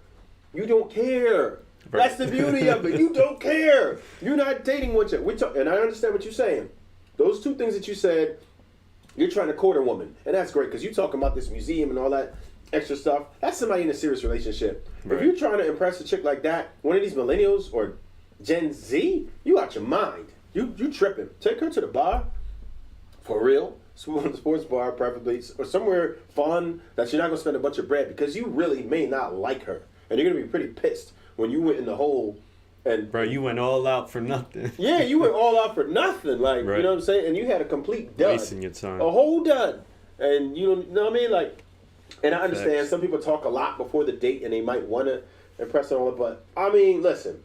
you don't care. Right. That's the beauty of it. You don't care. You're not dating one chick. And I understand what you're saying. Those two things that you said, you're trying to court a woman, and that's great because you're talking about this museum and all that extra stuff. That's somebody in a serious relationship. Right. If you're trying to impress a chick like that, one of these millennials or Gen Z, you out your mind. You tripping. Take her to the bar, for real. Sports bar, preferably, or somewhere fun that you're not going to spend a bunch of bread because you really may not like her. And you're going to be pretty pissed when you went in the hole and... Bro, you went all out for nothing. Yeah, you went all out for nothing. Like, right. You know what I'm saying? And you had a complete dud. Wasting your time. A whole dud. And you know what I mean? Like, and I understand some people talk a lot before the date and they might want to impress on all, but I mean, listen.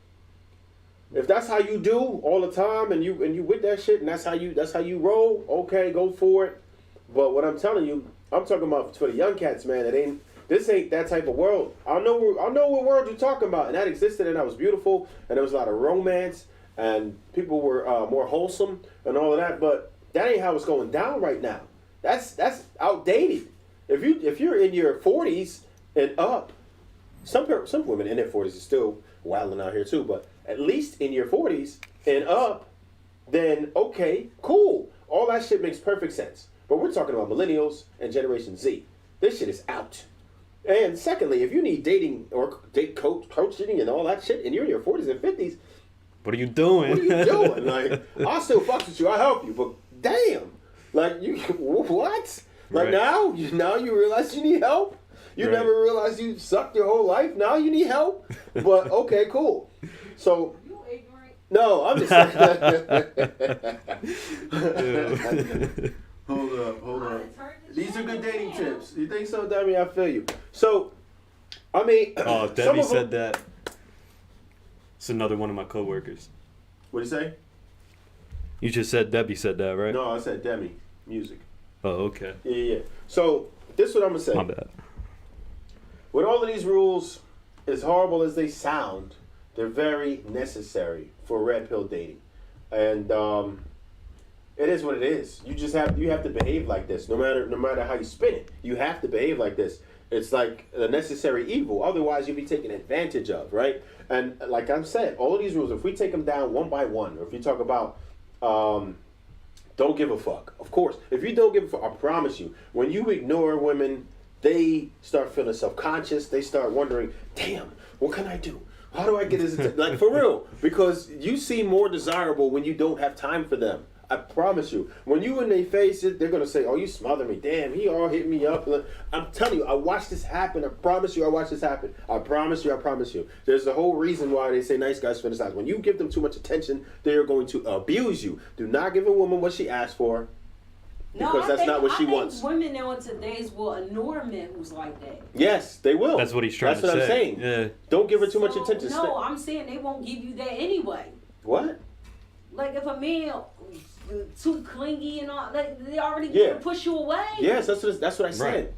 If that's how you do all the time and you with that shit and that's how you roll, okay, go for it. But what I'm telling you, I'm talking about for the young cats, man. This ain't that type of world. I know what world you're talking about, and that existed and that was beautiful and there was a lot of romance and people were more wholesome and all of that. But that ain't how it's going down right now. That's outdated. If you're in your 40s and up, some women in their 40s are still wilding out here too, but at least in your 40s and up, then okay, cool. All that shit makes perfect sense. But we're talking about millennials and Generation Z. This shit is out. And secondly, if you need dating or date coaching and all that shit, and you're in your 40s and 50s, what are you doing? What are you doing? Like, I'll still fuck with you. I'll help you. But damn, like you, what? Like now you realize you need help. You never realized you sucked your whole life. Now you need help. But okay, cool. So, you ignorant. No, I'm just saying. Hold up. These are good dating tips. You think so, Demi? I feel you. So, I mean, oh, Debbie said that. It's another one of my coworkers. What did you say? You just said Debbie said that, right? No, I said Demi. Music. Oh, okay. Yeah. So, this is what I'm gonna say. My bad. With all of these rules, as horrible as they sound, they're very necessary for red pill dating, and it is what it is. You have to behave like this, no matter how you spin it. You have to behave like this. It's like a necessary evil. Otherwise, you'll be taken advantage of, right? And like I've said, all of these rules, if we take them down one by one, or if you talk about don't give a fuck, of course. If you don't give a fuck, I promise you, when you ignore women, they start feeling self-conscious. They start wondering, damn, what can I do? How do I get his attention? Like, for real. Because you seem more desirable when you don't have time for them. I promise you. When you in their face, they're going to say, oh, you smother me. Damn, he all hit me up. I'm telling you, I watched this happen. I promise you, I watched this happen. I promise you. There's a whole reason why they say nice guys fantasize. When you give them too much attention, they are going to abuse you. Do not give a woman what she asked for. Because that's not what she wants. Women now in today's will ignore men who's like that. Yes, they will. That's what he's trying to say. That's what I'm saying. Yeah. Don't give her too much attention. No, I'm saying they won't give you that anyway. What? Like if a man too clingy and all, like they already gonna push you away. Yes, that's what I said. Right.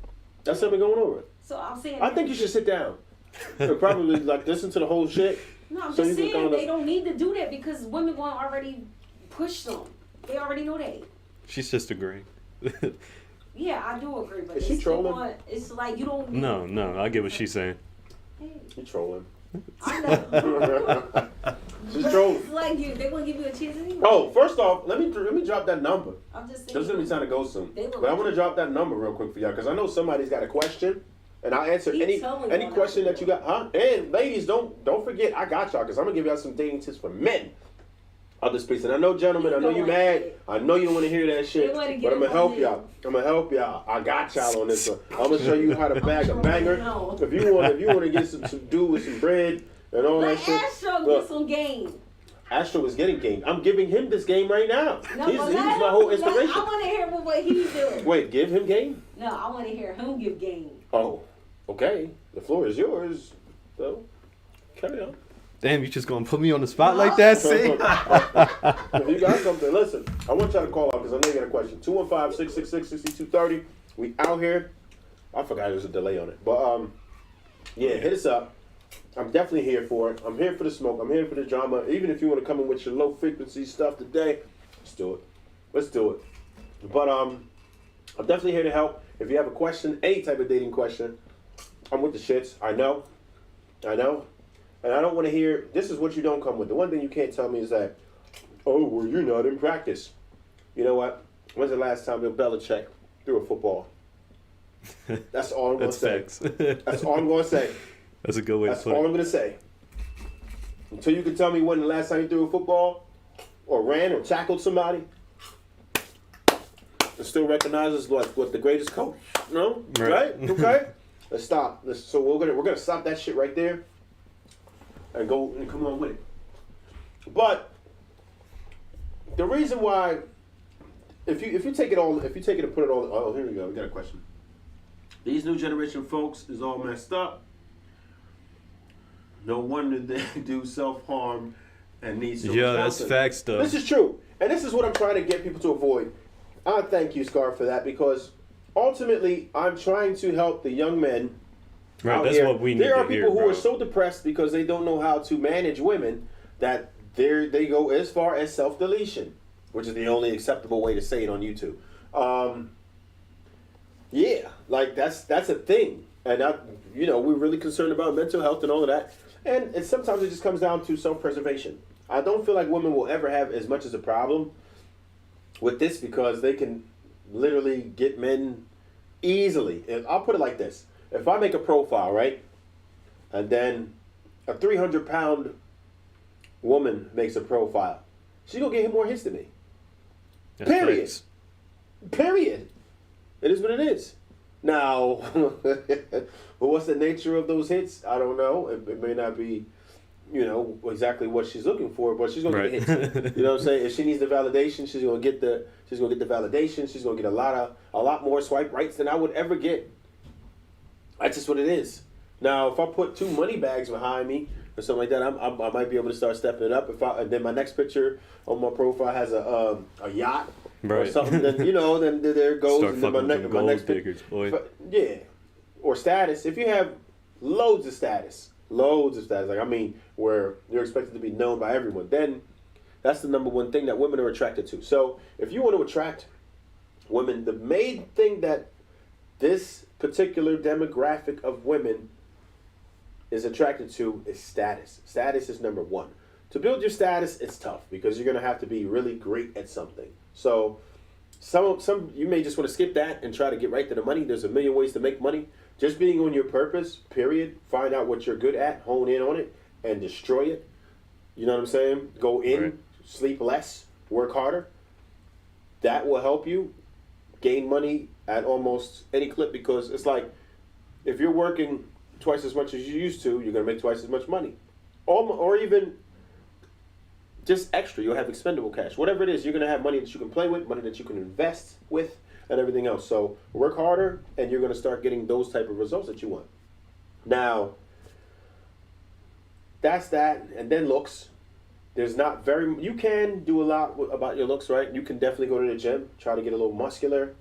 That's what we're going over. So I'm saying. I think you should sit down. And probably like listen to the whole shit. No, I'm just saying they don't need to do that because women won't already push them. They already know that. She's just agreeing. Yeah, I do agree, but is she trolling? It's like you don't. No, I get what she's saying. You're trolling. I know. She's trolling. It's like they won't give you a chance anyway. Oh, first off, let me drop that number. I'm just saying. There's gonna be time to go soon, but I want to drop that number real quick for y'all because I know somebody's got a question, and I'll answer any question that you got. Huh? And ladies, don't forget, I got y'all because I'm gonna give y'all some dating tips for men. Other space, and I know, gentlemen, I know you mad. I know you don't want to hear that shit, but I'm gonna help y'all. I got y'all on this one. I'm gonna show you how to bag a banger. If you want to get some dude with some bread and all that shit. Astro get some game. Astro is getting game. I'm giving him this game right now. No, he's my whole inspiration. I want to hear what he's doing. Wait, give him game? No, I want to hear him give game. Oh, okay. The floor is yours. So, carry on. Damn, you just gonna put me on the spot like that, see? If you got something, listen. I want y'all to call out because I know you got a question. 215-666-6230. We out here. I forgot there's a delay on it. But, yeah, hit us up. I'm definitely here for it. I'm here for the smoke. I'm here for the drama. Even if you want to come in with your low frequency stuff today, let's do it. Let's do it. But I'm definitely here to help. If you have a question, any type of dating question, I'm with the shits. I know. And I don't want to hear, this is what you don't come with. The one thing you can't tell me is that, oh, well, you're not in practice. You know what? When's the last time Bill Belichick threw a football? That's all I'm going to say. Facts. That's all I'm going to say. That's a good way That's to put all it. I'm going to say. Until you can tell me when the last time you threw a football or ran or tackled somebody, and still recognizes what the greatest coach. No? Right? Okay? Let's stop. So we're gonna stop that shit right there and go and come on with it. But the reason why, if you take it and put it all, oh, here we go. We got a question. These new generation folks is all messed up. No wonder they do self-harm and need some Yeah, that's counseling. facts though. This is true. And this is what I'm trying to get people to avoid. I thank you, Scar, for that, because ultimately I'm trying to help the young men Right, out that's here. what we need There are to hear, people who bro. are so depressed because they don't know how to manage women that they go as far as self-deletion, which is the only acceptable way to say it on YouTube. Yeah, like that's a thing. And we're really concerned about mental health and all of that. And sometimes it just comes down to self-preservation. I don't feel like women will ever have as much as a problem with this because they can literally get men easily. And I'll put it like this. If I make a profile, right, and then a 300-pound woman makes a profile, she's going to get more hits than me. That's Period. facts. Period. It is what it is. Now, but what's the nature of those hits? I don't know. It may not be, exactly what she's looking for, but she's gonna get hits. You know what I'm saying? If she needs the validation, she's gonna get the validation. She's gonna get a lot more swipe rights than I would ever get. That's just what it is. Now, if I put 2 money bags behind me or something like that, I might be able to start stepping it up. And then my next picture on my profile has a yacht. Or something, then then there it goes. Start And then fucking my next diggers, boy. yeah, or status. If you have loads of status, like where you're expected to be known by everyone, then that's the number one thing that women are attracted to. So if you want to attract women, the main thing that this particular demographic of women is attracted to is status. Status is number one. To build your status, it's tough because you're going to have to be really great at something. So some you may just want to skip that and try to get right to the money. There's a million ways to make money. Just being on your purpose, period. Find out what you're good at, hone in on it, and destroy it. You know what I'm saying? Go in, Right. Sleep less, work harder. That will help you gain money at almost any clip because it's like if you're working twice as much as you used to, you're going to make twice as much money. Or even just extra. You'll have expendable cash. Whatever it is, you're going to have money that you can play with, money that you can invest with, and everything else. So work harder, and you're going to start getting those type of results that you want. Now, that's that. And then looks. There's not very... You can do a lot about your looks, right? You can definitely go to the gym, try to get a little muscular.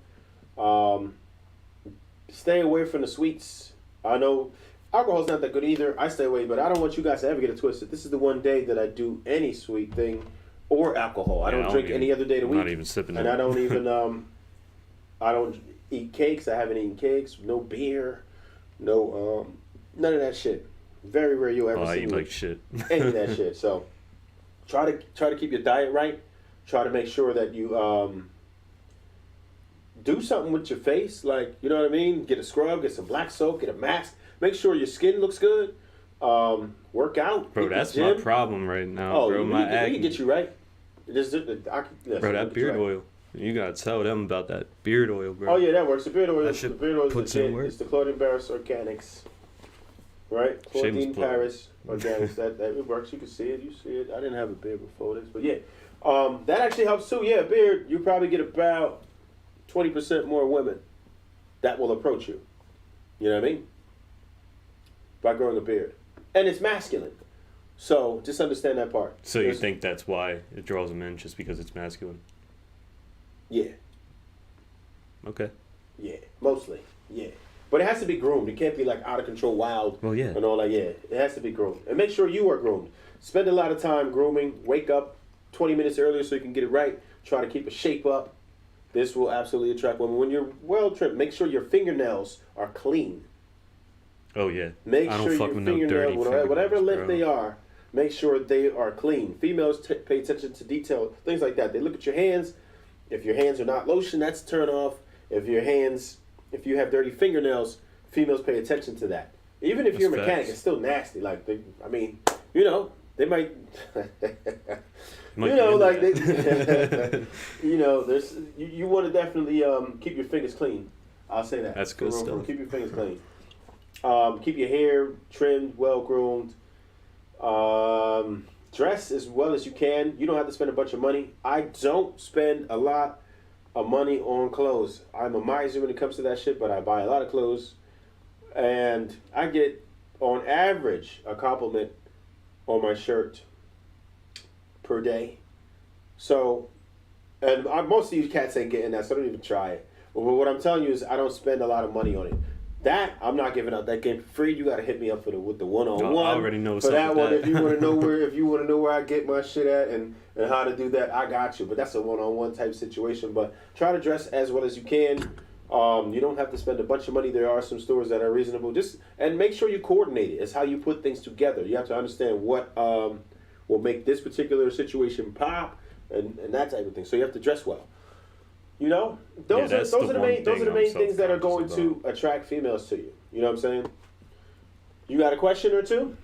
Stay away from the sweets. I know... Alcohol's not that good either. I stay away, but I don't want you guys to ever get it twisted. This is the one day that I do any sweet thing or alcohol. I don't drink any other day of the week. Not even sipping and it. I don't even I don't eat cakes. I haven't eaten cakes. No beer. No none of that shit. Very rare you'll ever I see eat me like shit. any of that shit. So try to keep your diet right. Try to make sure that you do something with your face, like, you know what I mean? Get a scrub, get some black soap, get a mask. Make sure your skin looks good. Work out. Bro, that's my problem right now, bro. we My can acne. get you right. Bro, that beard oil. You gotta tell them about that beard oil, bro. Oh yeah, that works. The beard oil. That The shit beard oil puts is in work. It's the Claudine Paris Organics, right? Claudine Shameless plug. Paris Organics. that it works. You can see it. You see it. I didn't have a beard before this, but yeah, that actually helps too. Yeah, beard. You probably get about 20% more women that will approach you. You know what I mean? by growing a beard. And it's masculine. So just understand that part. So you think that's why it draws them in, just because it's masculine? Yeah. Okay. Yeah, mostly. Yeah. But it has to be groomed. It can't be like out of control, wild, Well, yeah. and all that. Yeah, it has to be groomed. And make sure you are groomed. Spend a lot of time grooming. Wake up 20 minutes earlier so you can get it right. Try to keep a shape up. This will absolutely attract women. When you're well trimmed, make sure your fingernails are clean. Oh, yeah. Make I don't sure fuck your with no dirty fingernails, whatever fingernails, length bro. they are, make sure they are clean. Females pay attention to detail, things like that. They look at your hands. If your hands are not lotion, that's a turn off. If you have dirty fingernails, females pay attention to that. Even if you're a mechanic, facts. it's still nasty. Like, they might, Might there's you want to definitely keep your fingers clean. I'll say that. That's good stuff. Keep your fingers clean. Keep your hair trimmed, well groomed. Dress as well as you can. You don't have to spend a bunch of money. I don't spend a lot of money on clothes. I'm a miser when it comes to that shit, but I buy a lot of clothes. And I get, on average, a compliment on my shirt per day. So, and most of you cats ain't getting that, so don't even try it. But what I'm telling you is I don't spend a lot of money on it. That, I'm not giving out that game for free. You got to hit me up with the one-on-one. I already know for that one. that. If you want to know where I get my shit at and how to do that, I got you. But that's a one-on-one type situation. But try to dress as well as you can. You don't have to spend a bunch of money. There are some stores that are reasonable. And make sure you coordinate it. It's how you put things together. You have to understand what will make this particular situation pop and that type of thing. So you have to dress well. You know, those are the main things that are going to attract females to you. You know what I'm saying? You got a question or two?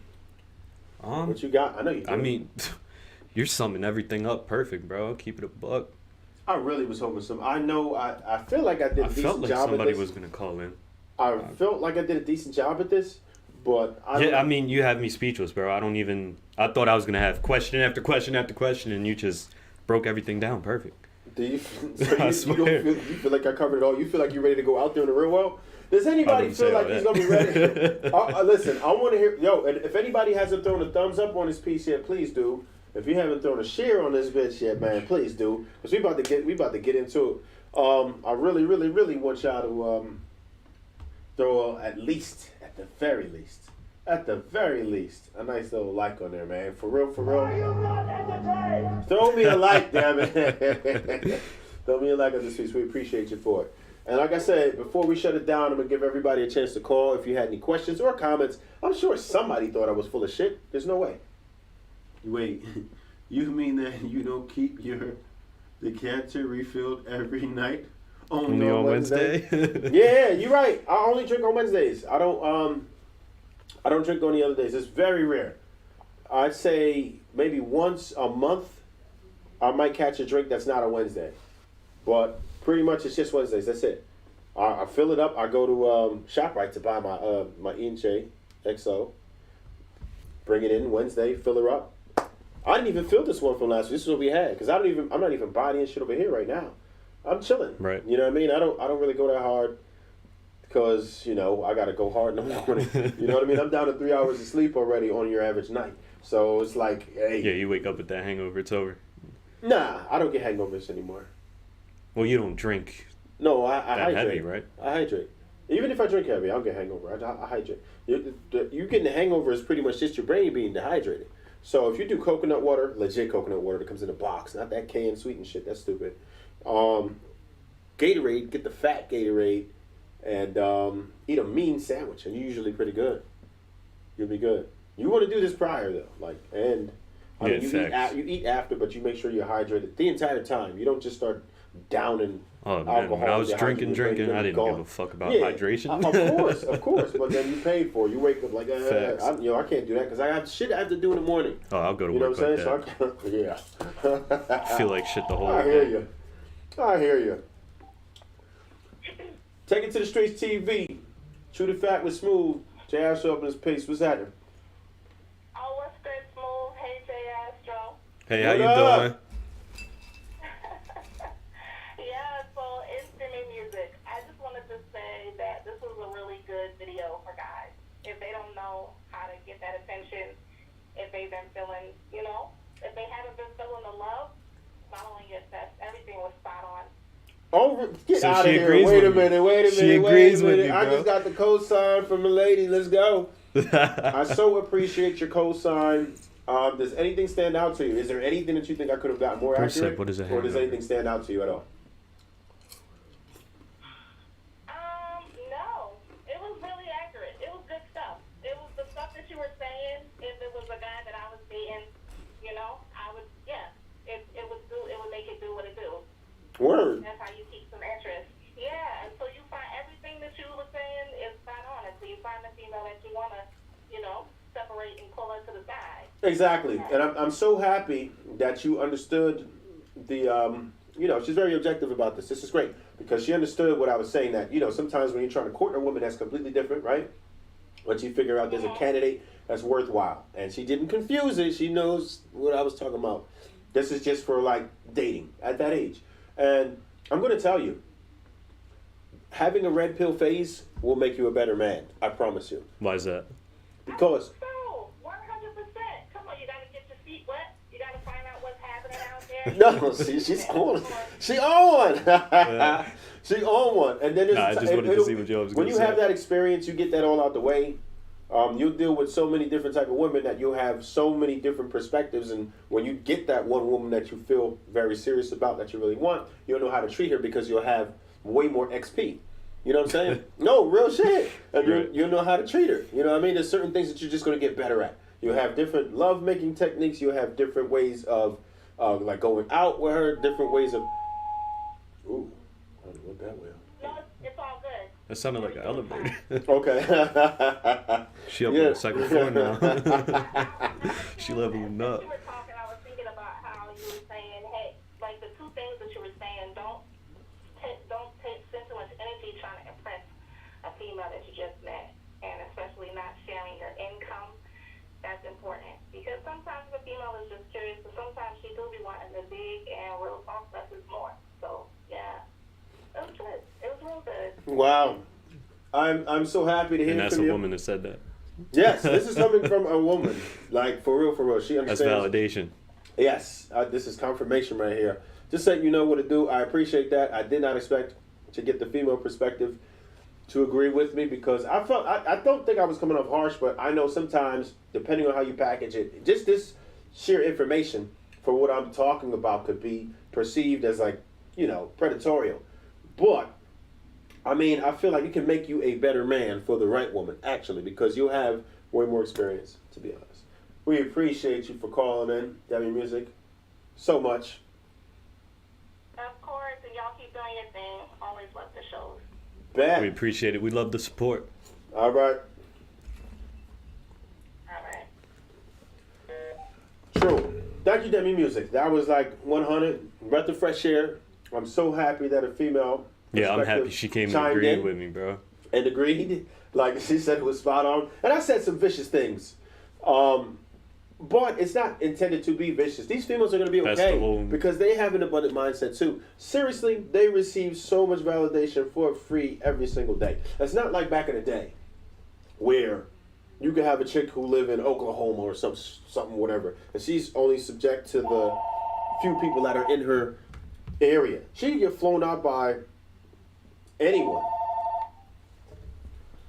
What you got? I know you do. I mean, you're summing everything up perfect, bro. I'll keep it a buck. I really was hoping I feel like I did a decent job at this. I felt like somebody was gonna call in. I felt like I did a decent job at this, but I mean, you have me speechless, bro. I thought I was gonna have question after question after question, and you just broke everything down perfect. Do you feel like I covered it all? You feel like you're ready to go out there in the real world? Does anybody feel like he's going to be ready? Listen, I want to hear... and if anybody hasn't thrown a thumbs up on this piece yet, please do. If you haven't thrown a share on this bitch yet, man, please do. Because we about to get into it. I really, really, really want y'all to throw at the very least, a nice little like on there, man. For real. Are you not entertained? Throw me a like, damn it. Throw me a like on this piece. We appreciate you for it. And like I said, before we shut it down, I'm going to give everybody a chance to call if you had any questions or comments. I'm sure somebody thought I was full of shit. There's no way. Wait, you mean that you don't keep the decanter refilled every night? Only on Wednesday? Yeah, you're right. I only drink on Wednesdays. I don't drink on the other days. It's very rare. I'd say maybe once a month I might catch a drink that's not a Wednesday. But pretty much it's just Wednesdays. That's it. I fill it up. I go to ShopRite to buy my Inche XO. Bring it in Wednesday. Fill her up. I didn't even fill this one from last week. This is what we had because I'm not even bodying shit over here right now. I'm chilling. Right. You know what I mean? I don't really go that hard. Because, I got to go hard in the morning. You know what I mean? I'm down to 3 hours of sleep already on your average night. So it's like, hey. Yeah, you wake up with that hangover, it's over. Nah, I don't get hangovers anymore. Well, you don't drink. No, I hydrate. Heavy, right? I hydrate. Even if I drink heavy, I don't get hangover. I hydrate. You getting the hangover is pretty much just your brain being dehydrated. So if you do coconut water, legit coconut water that comes in a box, not that canned sweetened shit, that's stupid. Gatorade, get the fat Gatorade. And eat a mean sandwich, and you're usually pretty good. You'll be good. You want to do this prior though, you eat after, but you make sure you're hydrated the entire time. You don't just start downing alcohol. When I was drinking, I didn't give a fuck about hydration. Of course, but then you paid for it. You wake up like, I can't do that because I have shit I have to do in the morning. Oh, I'll go to work. You know what I'm like saying? that. So I feel like shit the whole day. I hear you. Take it to the streets TV. True to Fact with Smoove. J.R. show up in his pace. What's happening? Oh, what's good, Smoove? Hey, J.R. Joe. Hey, how you doing? Yeah, so instant music. I just wanted to say that this was a really good video for guys. If they don't know Oh, get So out of she here. agrees Wait a with me. minute, wait a She minute, wait agrees a with minute. me, I bro. just got the cosign from the lady. Let's go. I so appreciate your cosign. Does anything stand out to you? Is there anything that you think I could have got more Bruce said, accurate? what is a or does hangover? anything stand out to you at all? No. It was really accurate. It was good stuff. It was the stuff that you were saying. If it was a guy that I was dating, I would, it would make it do what it do. Word. That's how you keep some interest. Yeah, until you find everything that you were saying is spot on. Until you find the female that you want to, separate and pull her to the side. Exactly. And I'm so happy that you understood the, she's very objective about this. This is great because she understood what I was saying that, sometimes when you're trying to court a woman, that's completely different, right? Once you figure out there's a candidate that's worthwhile. And she didn't confuse it. She knows what I was talking about. This is just for like dating at that age. And I'm going to tell you, having a red pill phase will make you a better man. I promise you. Why is that? Because So, 100%. Come on, you got to get your feet wet. You got to find out what's happening out there. no, see, she's on. She on. She on one. And then there's Nah, I just wanted to see what y'all was when gonna you say. have that experience, you get that all out the way. You'll deal with so many different type of women that you'll have so many different perspectives. And when you get that one woman that you feel very serious about, that you really want, you'll know how to treat her because you'll have way more XP. You know what I'm saying? No, real shit. And Right. you'll know how to treat her. You know what I mean? There's certain things that you're just going to get better at. You'll have different love-making techniques. You'll have different ways of like going out with her, different ways of... Ooh, I don't know what that way. No, it's all good. That sounded like an elevator. Okay. She up Yeah. on the second floor now. She leveling up. You were talking, I was thinking about how you were saying, hey, like the two things that you were saying, don't spend too much energy trying to impress a female that you just met, and especially not sharing your income. That's important because sometimes the female is just curious, but sometimes she do be wanting the big and real talk less is more. So yeah, it was good. It was real good. Wow. I'm so happy to hear And that's from a you. woman that said that. Yes, this is coming from a woman. Like, for real, for real. She That's understands. validation. Yes, this is confirmation right here. Just letting you know what to do. I appreciate that. I did not expect to get the female perspective to agree with me because I don't think I was coming off harsh, but I know sometimes, depending on how you package it, just this sheer information for what I'm talking about could be perceived as like, predatorial. But, I mean, I feel like it can make you a better man for the right woman, actually, because you'll have way more experience, to be honest. We appreciate you for calling in, Debbie Music, so much. Of course, and y'all keep doing your thing. Always love the shows. Bad. We appreciate it. We love the support. All right. All right. True. Thank you, Demi Music. That was like 100. Breath of fresh air. I'm so happy that a female. Yeah, I'm happy perspective she came and chimed agreed in with me, bro. and agreed. Like she said, it was spot on. And I said some vicious things. But it's not intended to be vicious. These females are going to be That's okay the whole- because they have an abundant mindset too. Seriously, they receive so much validation for free every single day. It's not like back in the day where you could have a chick who live in Oklahoma or something whatever, and she's only subject to the few people that are in her area. She can get flown out by anyone.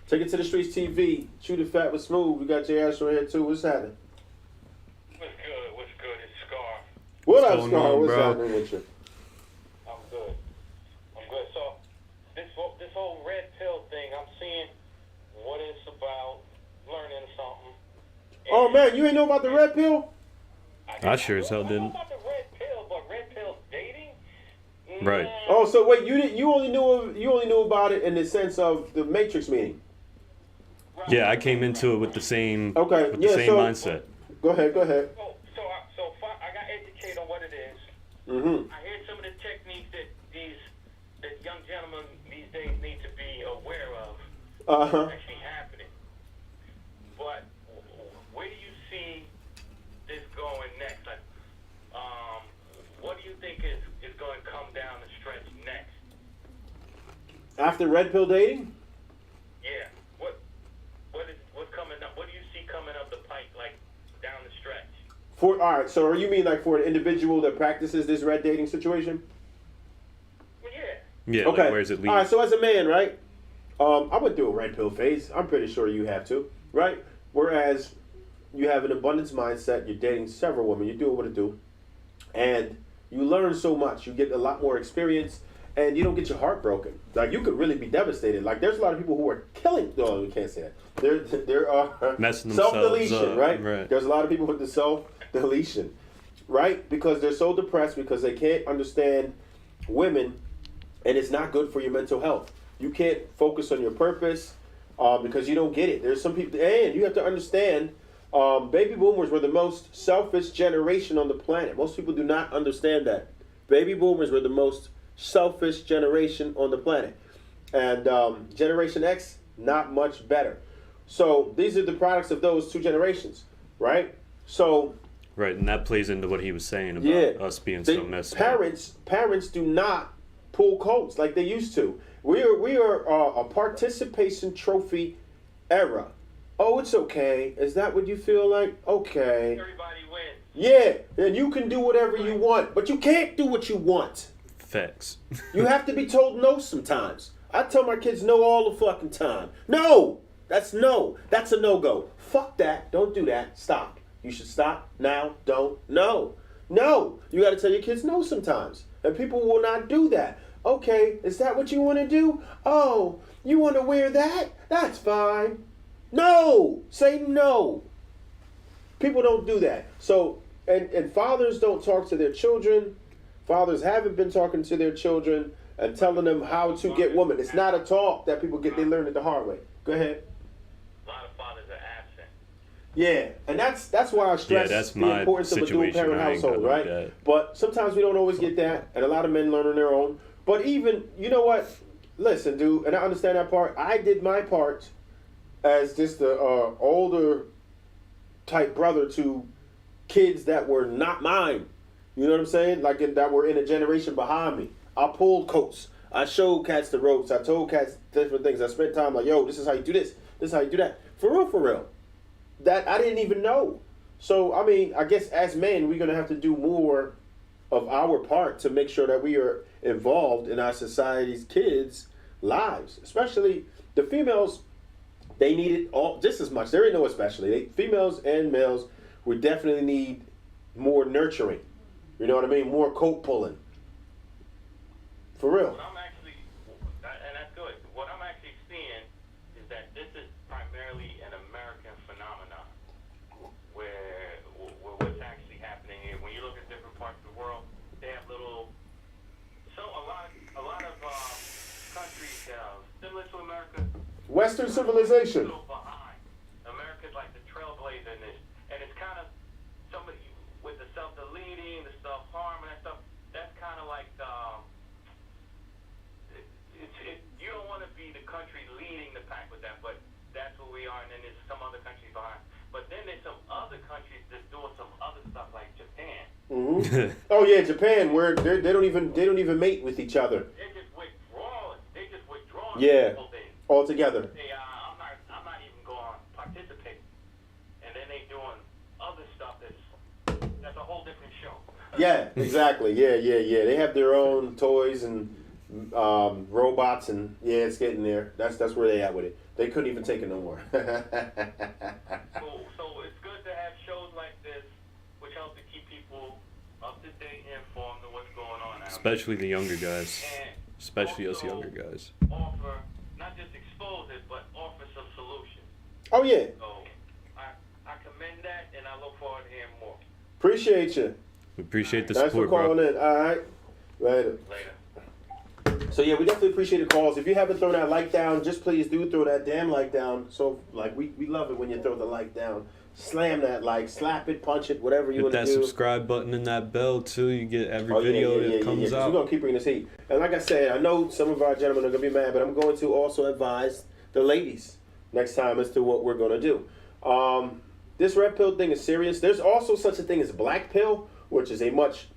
Take it to the streets TV. Shoot it fat with Smoove. We got your ass right here too. What's happening? What's good? What's good? It's Scar. What What's up, going Scar? on, What's bro? happening with you? I'm good. I'm good. So this whole red pill thing, I'm seeing what it's about, learning something. Oh man, you ain't know about the red pill? I sure as hell I know didn't. about the red pill, but red pill dating? Right. Oh, so wait, you only knew about it in the sense of the Matrix meaning. Right. Yeah, I came into it with the same Okay, with the yeah, same so- mindset. Go ahead. So I got educated on what it is. Mm-hmm. I heard some of the techniques that young gentlemen these days need to be aware of. Uh-huh. Actually happening. But where do you see this going next? Like, what do you think is going to come down the stretch next? After red pill dating? Yeah. What's coming up? What do you see coming up the pike, like down the stretch? All right, so you mean like for an individual that practices this red dating situation? Well, yeah. Yeah, Okay. like where's it lead? All right. So as a man, right? I went through a red pill phase. I'm pretty sure you have too, right? Whereas you have an abundance mindset. You're dating several women. You're doing what it do, and you learn so much. You get a lot more experience, and you don't get your heart broken. Like you could really be devastated. Like there's a lot of people who are killing. No, we can't say that. There are Messing themselves self-deletion, up, right? right? There's a lot of people with the self-deletion, right? Because they're so depressed because they can't understand women, and it's not good for your mental health. You can't focus on your purpose because you don't get it. There's some people, and you have to understand. Baby boomers were the most selfish generation on the planet. Most people do not understand that. Baby boomers were the most selfish generation on the planet. And Generation X, not much better. So these are the products of those two generations, right? So Right, and that plays into what he was saying about us being so messed up. Parents do not pull coats like they used to. We are a participation trophy era. Oh, it's okay. Is that what you feel like? Okay. Everybody wins. Yeah, and you can do whatever you want, but you can't do what you want. Facts. You have to be told no sometimes. I tell my kids no all the fucking time. No! That's no. That's a no-go. Fuck that. Don't do that. Stop. You should stop now. Don't. No. No. You got to tell your kids no sometimes. And people will not do that. Okay, is that what you want to do? Oh, you want to wear that? That's fine. No! Say no. People don't do that. So, and fathers don't talk to their children. Fathers haven't been talking to their children and telling them how to get women. It's not a talk that people get. They learn it the hard way. Go ahead. A lot of fathers are absent. Yeah, and that's why I stress that's the my importance of a dual situation. parent I ain't household, gonna right? do that. But sometimes we don't always get that, and a lot of men learn on their own. But even, you know what? Listen, dude, and I understand that part. I did my part as just a older type brother to kids that were not mine. You know what I'm saying? Like that were in a generation behind me. I pulled coats. I showed cats the ropes. I told cats different things. I spent time like, yo, this is how you do this. This is how you do that. For real, for real. That I didn't even know. So, I mean, I guess as men, we're going to have to do more of our part to make sure that we are involved in our society's kids' lives. Especially the females, they need it all just as much. There ain't no especially. Females and males would definitely need more nurturing. You know what I mean? More coat pulling. For real. What I'm actually, and that's good. What I'm actually seeing is that this is primarily an American phenomenon, where what's actually happening here. When you look at different parts of the world, they have little. So a lot of countries similar to America. Western civilization. Little behind. America's like the trailblazer in this, and it's kind of somebody with the self-deleting, the self-harm, and that stuff. That's kind of like. You don't want to be the country leading the pack with that, but that's what we are, and then there's some other countries behind. But then there's some other countries that's doing some other stuff like Japan. Mm-hmm. Oh yeah, Japan, where they don't even mate with each other. They're just withdrawing. Yeah, People things. altogether. They, I'm not even going to participate. And then they doing other stuff that's a whole different show. Yeah, exactly. Yeah. They have their own toys and robots, and yeah, it's getting there. That's where they at with it. They couldn't even take it no more. So it's good to have shows like this, which help to keep people up to date and informed of what's going on out Especially the younger guys. there. Especially us Also younger guys. offer, not just expose it, but offer some solutions. Oh yeah, So I commend that, and I look forward to hearing more. appreciate you. We appreciate the Thanks for support, calling bro. in. All right, later. Later. So yeah, we definitely appreciate the calls. If you haven't thrown that like down, just please do throw that damn like down. So like we love it when you throw the like down. Slam that like, slap it, punch it, whatever you Hit want to that do. subscribe button and that bell too. You get every Oh, video that comes We're out. gonna keep bringing this heat. And like I said, I know some of our gentlemen are gonna be mad, but I'm going to also advise the ladies next time as to what we're gonna do. This red pill thing is serious. There's also such a thing as black pill, which is a much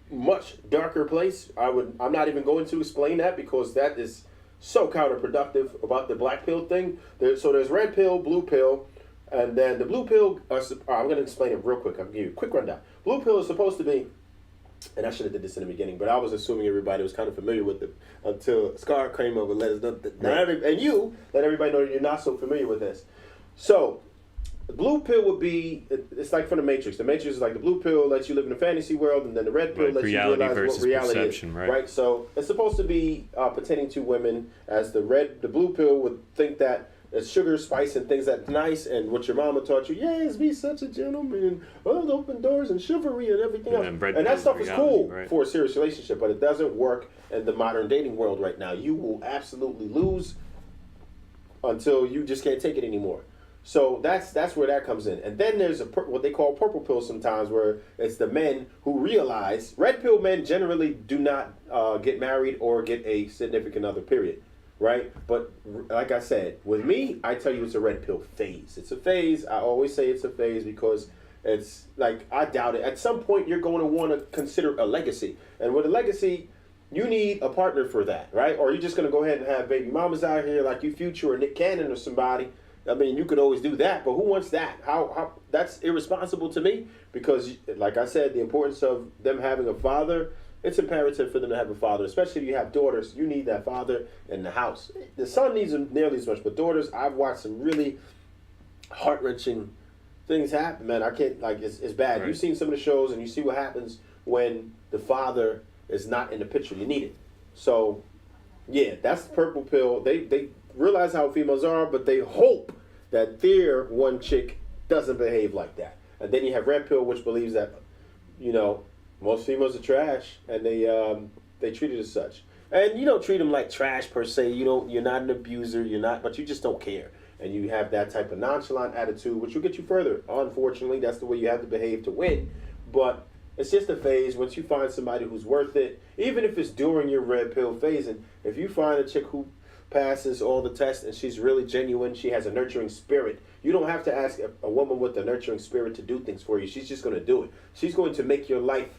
darker place. I'm not even going to explain that because that is so counterproductive about the black pill thing. So there's red pill, blue pill, and then the blue pill. I'm going to explain it real quick. I'll give you a quick rundown. Blue pill is supposed to be and I should have did this in the beginning, but I was assuming everybody was kind of familiar with it until Scar came over and let us know and you let everybody know that you're not so familiar with this. So, the blue pill would be, it's like from the Matrix. The Matrix is like the blue pill lets you live in a fantasy world, and then the red pill lets you realize what reality is. Right? So, it's supposed to be pertaining to women, as the blue pill would think that it's sugar, spice, and things that's nice, and what your mama taught you, yes, be such a gentleman, open doors and chivalry and everything else. And that stuff is cool for a serious relationship, but it doesn't work in the modern dating world right now. You will absolutely lose until you just can't take it anymore. So that's where that comes in. And then there's what they call purple pill sometimes, where it's the men who realize red pill men generally do not get married or get a significant other, period. Right? But like I said, with me, I tell you it's a red pill phase. It's a phase. I always say it's a phase because it's like, I doubt it. At some point, you're going to want to consider a legacy. And with a legacy, you need a partner for that, right? Or you're just going to go ahead and have baby mamas out here like you Future or Nick Cannon or somebody. I mean, you could always do that, but who wants that? How that's irresponsible to me, because like I said, the importance of them having a father, it's imperative for them to have a father, especially if you have daughters. You need that father in the house. The son needs them nearly as much, but daughters, I've watched some really heart-wrenching things happen, man. I can't, like, it's bad. Right. You've seen some of the shows, and you see what happens when the father is not in the picture. You need it. So, yeah, that's the purple pill. They realize how females are, but they hope that their one chick doesn't behave like that. And then you have red pill, which believes that, you know, most females are trash, and they treat it as such. And you don't treat them like trash per se. You're not an abuser. But you just don't care. And you have that type of nonchalant attitude, which will get you further. Unfortunately, that's the way you have to behave to win. But it's just a phase. Once you find somebody who's worth it, even if it's during your red pill phase, and if you find a chick who passes all the tests and she's really genuine, she has a nurturing spirit, you don't have to ask a woman with a nurturing spirit to do things for you. She's just going to do it. She's going to make your life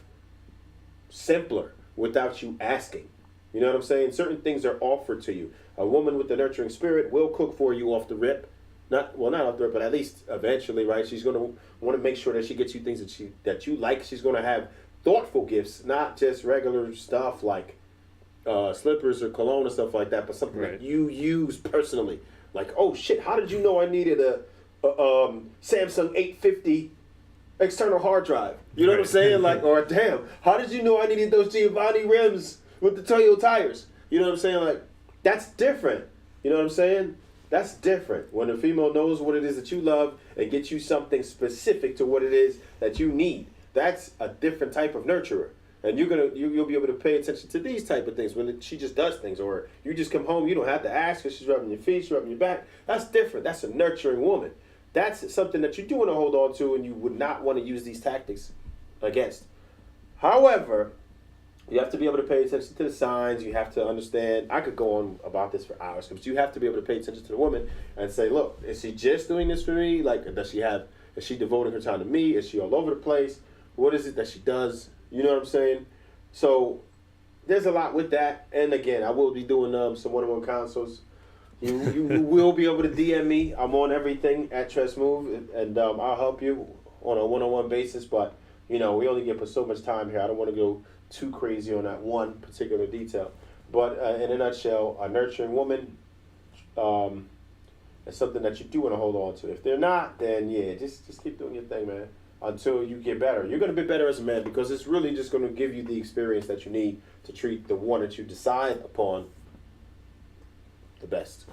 simpler without you asking. You know what I'm saying? Certain things are offered to you. A woman with a nurturing spirit will cook for you off the rip. Not off the rip, but at least eventually, right? She's going to want to make sure that she gets you things that you like. She's going to have thoughtful gifts, not just regular stuff like slippers or cologne and stuff like that, but something that you use personally. Like, oh shit, how did you know I needed a Samsung 850 external hard drive? You know what I'm saying? Like, or damn, how did you know I needed those Giovanni rims with the Toyo tires? You know what I'm saying? Like, that's different. You know what I'm saying? That's different. When a female knows what it is that you love and gets you something specific to what it is that you need, that's a different type of nurturer. And you'll be able to pay attention to these type of things when she just does things, or you just come home, you don't have to ask her, she's rubbing your feet, she's rubbing your back. That's different. That's a nurturing woman. That's something that you do want to hold on to, and you would not want to use these tactics against. However, you have to be able to pay attention to the signs. You have to understand. I could go on about this for hours, but you have to be able to pay attention to the woman and say, look, is she just doing this for me? Like, is she devoting her time to me? Is she all over the place? What is it that she does? You know what I'm saying? So there's a lot with that. And again, I will be doing some one-on-one consults. You will be able to DM me. I'm on everything at Smoove, and I'll help you on a one-on-one basis. But, we only get so much time here. I don't want to go too crazy on that one particular detail. But in a nutshell, a nurturing woman is something that you do want to hold on to. If they're not, then yeah, just keep doing your thing, man, until you get better. You're going to be better as a man, because it's really just going to give you the experience that you need to treat the one that you decide upon the best,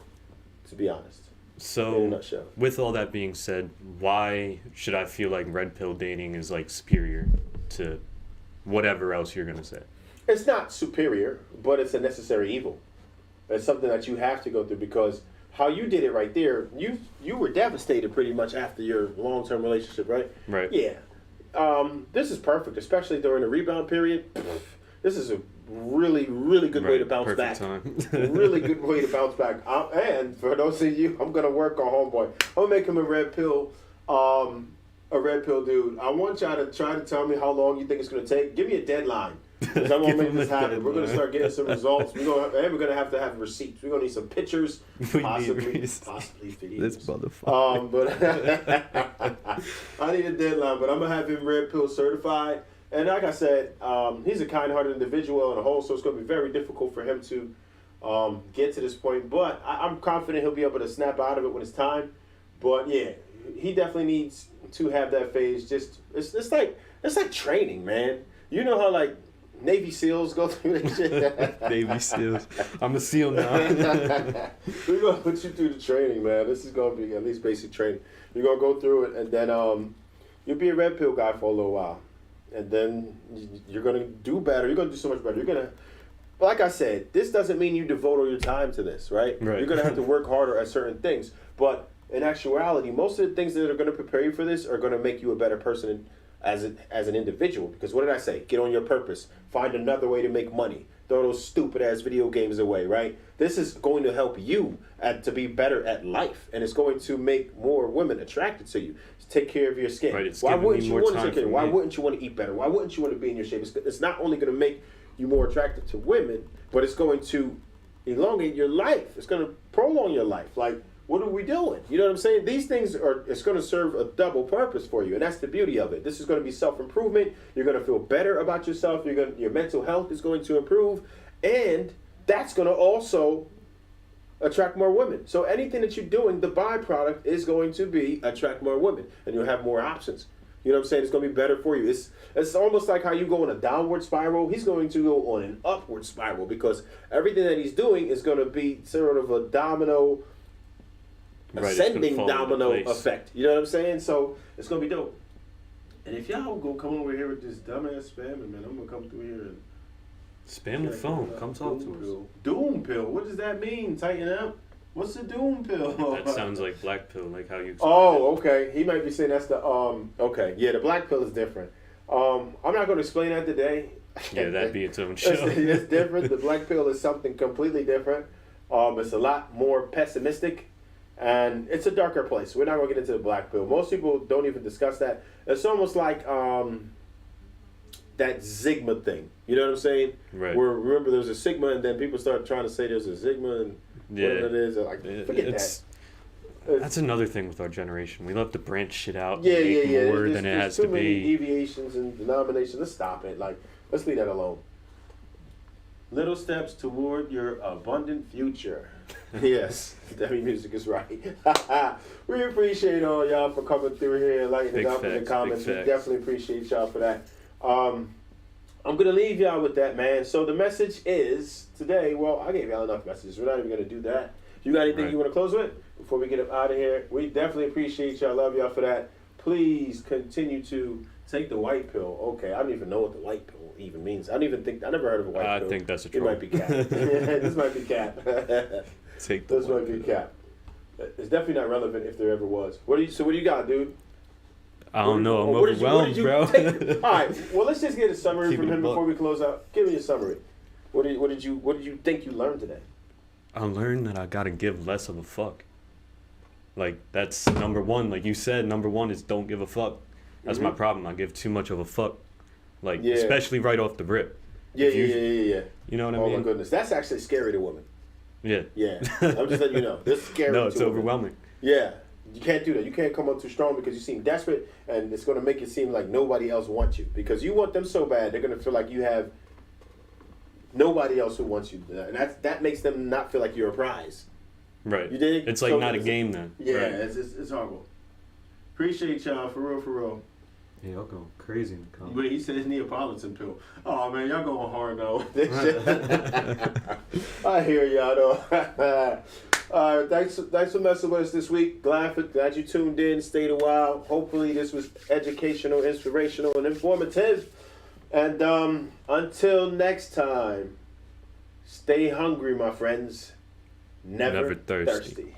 to be honest. So, in a nutshell. With all that being said, why should I feel like red pill dating is like superior to whatever else you're going to say? It's not superior, but it's a necessary evil. It's something that you have to go through, because how you did it right there, you were devastated pretty much after your long-term relationship, right? Right. Yeah. This is perfect, especially during the rebound period. This is a really, really good way to bounce back. Really good way to bounce back. And for those of you, I'm gonna work on homeboy. I'm gonna make him a red pill dude. I want y'all to try to tell me how long you think it's gonna take. Give me a deadline, because I'm gonna make this happen. We're gonna start getting some results. We're gonna have to have receipts. We're gonna need some pictures, possibly videos. This motherfucker. But I need a deadline. But I'm gonna have him red pill certified. And like I said, he's a kind-hearted individual on a whole, so it's going to be very difficult for him to get to this point. But I'm confident he'll be able to snap out of it when it's time. But yeah, he definitely needs to have that phase. Just it's like training, man. You know how like Navy SEALs go through that shit. Navy SEALs. I'm a SEAL now. We're gonna put you through the training, man. This is gonna be at least basic training. You're gonna go through it, and then you'll be a red pill guy for a little while, and then you're gonna do better. You're gonna do so much better. You're gonna, like I said, this doesn't mean you devote all your time to this, right? Right. You're gonna have to work harder at certain things, but in actuality, most of the things that are gonna prepare you for this are gonna make you a better person as an individual. Because what did I say? Get on your purpose. Find another way to make money. Throw those stupid ass video games away, right? This is going to help you to be better at life, and it's going to make more women attracted to you. Take care of your skin. Right, it's Why giving wouldn't me you more want to time take care? for Why me. wouldn't you want to eat better? Why wouldn't you want to be in your shape? It's not only going to make you more attractive to women, but it's going to elongate your life. It's going to prolong your life. Like, what are we doing? You know what I'm saying? These things it's going to serve a double purpose for you, and that's the beauty of it. This is going to be self-improvement. You're going to feel better about yourself. Your mental health is going to improve, and that's going to also attract more women. So anything that you're doing, the byproduct is going to be attract more women, and you'll have more options. You know what I'm saying? It's going to be better for you. It's almost like how you go in a downward spiral. He's going to go on an upward spiral because everything that he's doing is going to be sort of a domino, ascending domino effect. You know what I'm saying? So it's going to be dope. And if y'all go come over here with this dumbass spamming, man, I'm going to come through here and Spam the phone. Come talk to us. Doom pill. What does that mean? Tighten up. What's the doom pill? That sounds like black pill, like how you. Oh, okay. He might be saying that's the okay. Yeah, the black pill is different. I'm not going to explain that today. Yeah, that'd be its own show. It's different. The black pill is something completely different. It's a lot more pessimistic, and it's a darker place. We're not going to get into the black pill. Most people don't even discuss that. It's almost like that Sigma thing. You know what I'm saying? Right. Where remember there's a Sigma, and then people start trying to say there's a Sigma, and whatever it is, like forget that. That's another thing with our generation. We love to branch shit out. Yeah, and make yeah. more than it has too to many be. deviations and denominations. Let's stop it. Like, let's leave that alone. Little steps toward your abundant future. Yes, Demi Music is right. We appreciate all y'all for coming through here and lighting it up in the comments. We definitely appreciate y'all for that. I'm going to leave y'all with that, man. So the message is today, well, I gave y'all enough messages. We're not even going to do that. You got anything you want to close with before we get up out of here? We definitely appreciate y'all. Love y'all for that. Please continue to take the white pill. Okay, I don't even know what the white pill even means. I never heard of a white pill. I think that's a It troll. might be cap. This might be cap. Take the This might be cap. It's definitely not relevant if there ever was. What do you got, dude? I don't know. I'm What did you overwhelmed, bro. take? All right. Well, let's just get a summary Keep from it a him buck. before we close out. Give me a summary. What did you think you learned today? I learned that I gotta give less of a fuck. Like, that's number one. Like you said, number one is don't give a fuck. That's my problem. I give too much of a fuck. Like, especially right off the rip. Yeah. You know what I mean? Oh my goodness, that's actually scary to women. Yeah. Yeah, I'm just letting you know. This is scary. No, it's to women. overwhelming. Yeah, you can't do that. You can't come up too strong because you seem desperate, and it's going to make it seem like nobody else wants you because you want them so bad. They're going to feel like you have nobody else who wants you, and that makes them not feel like you're a prize. Right. You dig? It's like So not a game then. Yeah, Right. it's horrible. Appreciate y'all for real. Yeah, y'all going crazy in the comments. Wait, he says Neapolitan pill. Oh man, y'all going hard though. This shit. I hear y'all though. All right, thanks for messing with us this week. Glad you tuned in, stayed a while. Hopefully this was educational, inspirational, and informative. And until next time, stay hungry, my friends. Never thirsty.